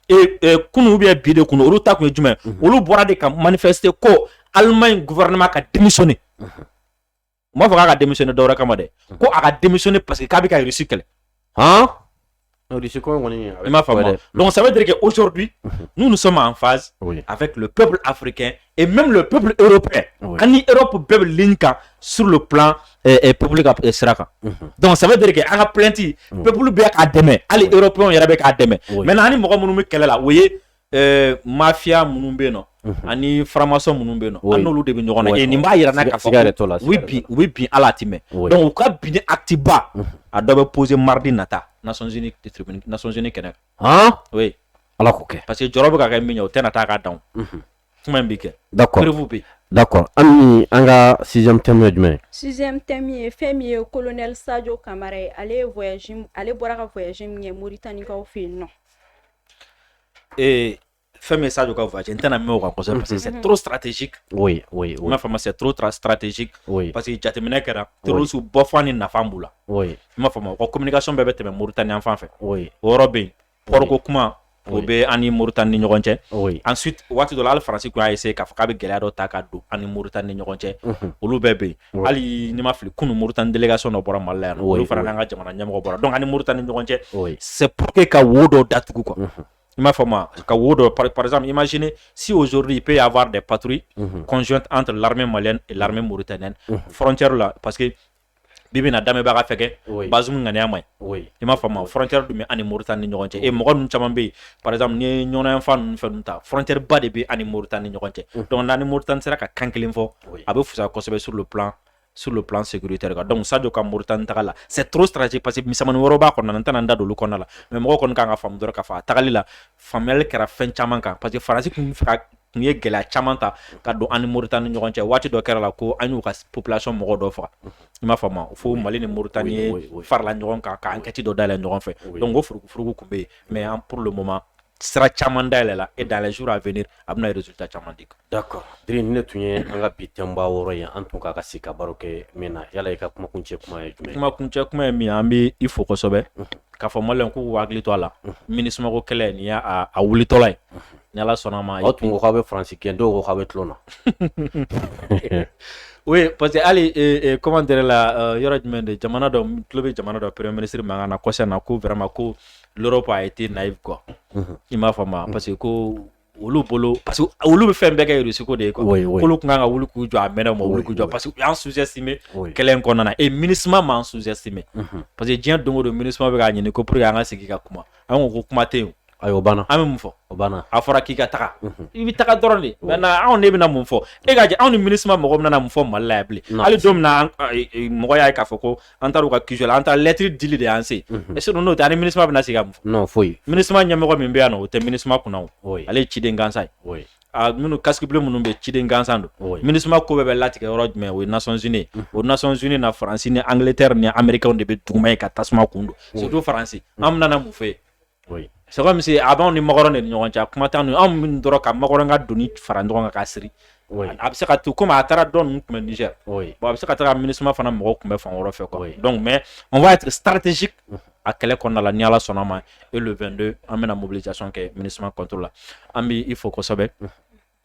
Et kunu ou bien bi de kunu olu ta kun ye jumɛn olu bɔra de ka manifester ko Allemagne gouvernement ka démissionner. Moi fɔ k'a ka démissionner dɔwɛrɛ kama dɛ ko a ka démissionner parce que k'a bɛ ka Russie kɛlɛ. Il m'a fait. Donc ça veut dire qu'aujourd'hui, nous sommes en phase avec le peuple africain et même le peuple européen. Ani Europe peuple linka sur le plan public et sraka. Donc ça veut dire que anga plenty peuple be ka deme, ali européen yara be ka deme. Maintenant ani moko munu me kele la, vous voyez mafia munu be no. Ani franc-maçon munu be no. Anolu de be ɲɔgɔn na. Et nin b'a yira na ka fɔ. Oui bi ala timɛ. Donc u ka bini actiba a dɔ bɛ poser mardi nata. Nations Unies kɛnɛ. Oui. Ala k'o kɛ. Parce que jɔrɔ bɛ ka kɛ min ye o tɛ na taa ka dan. Kuma in bɛ kɛ. D'accord. Prévu bɛ. D'accord. Ami an ka 6e thème ye jumɛn ye? 6e thème ye fɛn min ye colonel Sadio Kamara ye ale bɔra ka voyage min kɛ Mauritanie kaw fɛ yen nɔ. Fɛn min ye Sadio ka voyage n tɛna mɛn o kan kosɛbɛ parce que c'est trop stratégique. Oui. N m'a faamu c'est trop stratégique. Oui. Parce que jateminɛ kɛra terroristes bɔ fɔ ni nafa b'u la. Oui. N m'a faamu o ka communication bɛɛ bɛ tɛmɛ Mauritanie fan fɛ. Oui. O yɔrɔ bɛ yen. Pɔrɔko kuma o bɛ ani Mauritanie ni ɲɔgɔn cɛ. Oui. Ensuite waati dɔ la hali Faransi kun y'a essayer k'a fɔ k'a bɛ gɛlɛya dɔ ta ka don ani Mauritanie ni ɲɔgɔn cɛ. Olu bɛɛ bɛ yen. Hali ni ma fili kunu Mauritanie délégation dɔ bɔra Mali la yan. Olu fana n'an ka jamana ɲɛmɔgɔ bɔra. Donc ani Mauritanie ni ɲɔgɔn cɛ. C'est pour que ka wo dɔ datugu quoi. Il m'a fait par exemple, imaginez si aujourd'hui il peut y avoir des patrouilles conjointes entre l'armée malienne et l'armée mauritanienne, frontière là, parce que Bibi na dame baga feke, Bazoum ngani amay. Il m'a fait frontière de ani Mauritanie ɲɔgɔn cɛ. Et mɔgɔ ninnu caman bɛ yen, par exemple ni ɲɔgɔn fan ninnu fɛn ninnu ta, frontière ba de bɛ ani Mauritanie ɲɔgɔn cɛ. Donc n'ani Mauritanie sera ka kan kelen fɔ, a bɛ fusaya kosɛbɛ sur le plan sécuritaire. Donc Sadio ka Mauritanie taga la, c'est trop stratégique parce que misamani wɛrɛw b'a kɔnɔna na n tɛna n da don olu kɔnɔna la, mais mɔgɔ kɔni kan ka faamu dɔrɔn k'a fɔ a tagali la faamuyali kɛra fɛn caman kan parce que Faransi kun ye gɛlɛya caman ta ka don ani Mauritanie ɲɔgɔn cɛ waati dɔ kɛra la ko an y'u ka population mɔgɔ dɔ faga. I m'a faamu fo Mali ni Mauritanie farala ɲɔgɔn kan ka enquête dɔ dayɛlɛ ɲɔgɔn fɛ. Donc o furugufurugu kun bɛ yen mais pour le moment sira caman dayɛlɛ la et dans les jours à venir a bɛna résultat caman di. D'accord. Diri ne tun ye an ka bi thème ba wɔɔrɔ ye an tun ka se ka baro kɛ min na yala i ka kumakuncɛ kuma ye jumɛn ye? Kumakuncɛ kuma ye min ye an bɛ i fo kosɛbɛ k'a fɔ maliyɛnw k'u hakili to a la MINUSMA ko kɛlɛ nin y'a wulitɔla ye ni Ala sɔnna a ma. Aw tun ko k'aw bɛ Faransi gɛn dɔw ko k'aw bɛ tulon na. Oui, parce que hali comment dire la yɔrɔ jumɛn de jamana dɔ tulo bɛ jamana dɔ premier ministre mankan na kɔsɛn na ko vraiment ko l'Europe a été naïve quoi. I m'a faamu parce que ko olu bolo parce que olu bɛ fɛn bɛɛ kɛ Russie ko de ye quoi k'olu kun kan ka wuli k'u jɔ a mɛnna u ma wuli k'u jɔ parce que u y'an sous-estimé kɛlɛ in kɔnɔna na et MINUSMA m'an sous-estimé parce que diɲɛ don o don MINUSMA bɛ k'a ɲini ko pour que an ka segin ka kuma an ko kuma tɛ yen ayo bana an bɛ mun fɔ o bana a fɔra k'i ka taga i bɛ taga dɔrɔn de maintenant anw de bɛna mun fɔ e ka jɛ anw ni MINUSMA mɔgɔ bɛna mun fɔ Mali la yan bilen hali don min na mɔgɔ y'a ye k'a fɔ ko an taara u ka kiso la an taara lettre dili de y'an se et sinon n'o tɛ ani MINUSMA bɛna sigi ka mun fɔ non foyi MINUSMA ɲɛmɔgɔ min bɛ yan nɔ o tɛ MINUSMA kunna o ale ye ciden gansan ye minnu casque bleu minnu bɛ ciden gansan don MINUSMA ko bɛɛ bɛ latigɛ yɔrɔ jumɛn o ye Nations Unies o Nations Unies na Faransi ni Angleterre ni Américains de bɛ duguma ye ka tasuma kun don surtout Faransi an bɛna mun fɔ ye c'est comme si a b'anw ni Makɔrɔn de ni ɲɔgɔn cɛ kuma t'anw ni anw min dɔrɔn ka Makɔrɔn ka doni fara ɲɔgɔn kan k'a siri a bɛ se ka to comme a taara dɔ ninnu kunbɛn Niger bon a bɛ se ka taga MINUSMA fana mɔgɔw kunbɛn fan wɛrɛ fɛ quoi donc mais on va être stratégique a kɛlɛ kɔnɔna la ni Ala sɔnna ma et le 22 an bɛna mobilisation kɛ MINUSMA contre la an bɛ i fo kosɛbɛ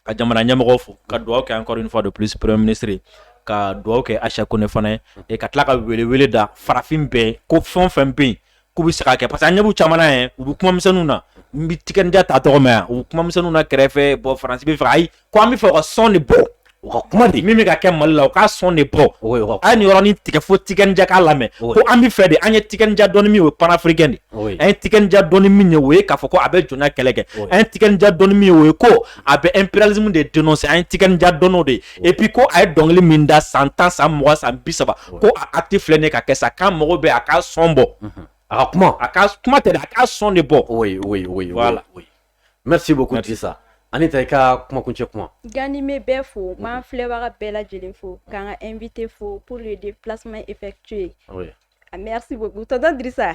ka jamana ɲɛmɔgɔw fo ka dugawu kɛ encore une fois de plus premier ministre ka dugawu kɛ Aisha Kone fana ye et ka tila ka wele da farafin bɛɛ ko fɛn o fɛn bɛ yen k'u bɛ se ka kɛ parce que an ɲɛ b'u caman na yɛrɛ u bɛ kuma misɛnninw na n bɛ tigɛndiya ta tɔgɔ mɛn yan u bɛ kuma misɛnninw na kɛrɛfɛ bɔ Faransi bɛ fɛ ayi ko an bɛ fɛ u ka sɔn de bɔ u ka kuma de min bɛ ka kɛ Mali la u ka sɔn de bɔ a ye nin yɔrɔnin tigɛ fo tigɛndiya k'a lamɛn ko an bɛ fɛ de an ye tigɛndiya dɔnni min ye o ye panafricain de an ye tigɛndiya dɔnni min ye o ye k'a fɔ ko a bɛ jɔnya kɛlɛ kɛ an ye tigɛndiya dɔnni min ye o ye ko a bɛ impérialisme de dénoncer an ye tigɛndiya dɔnniw de ye et puis ko a ye dɔnkili min da san 10 san 20 san 30 ko a acte filɛ nin ye ka kɛ sa k'an mago bɛ a ka sɔn bɔ a ka kuma tɛ a ka sɔn de bɔ voilà merci beaucoup Drissa Anita i ka kuma kuncɛ kuma Gani me bɛɛ fo m'an filɛbaga bɛɛ lajɛlen fo k'an ka invité fo pour le déplacement effectué merci beaucoup tonton Drissa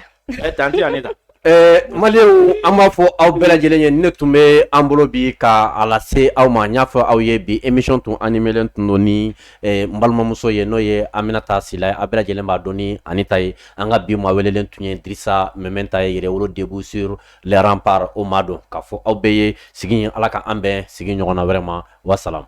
tanti Anita Maliyɛnw an b'a fɔ aw bɛɛ lajɛlen ye ne tun bɛ an bolo bi ka a lase aw ma n y'a fɔ aw ye bi émission tun animelen tun don ni n balimamuso ye n'o ye Aminata Sila ye a bɛɛ lajɛlen b'a dɔn ni Anita ye an ka bi maa welelen tun ye Drissa Mementa ye Yɛrɛwolo debout sur les remparts o maa dɔn k'a fɔ aw bɛɛ ye sigi Ala ka an bɛn sigi ɲɔgɔn na wɛrɛ ma wassalam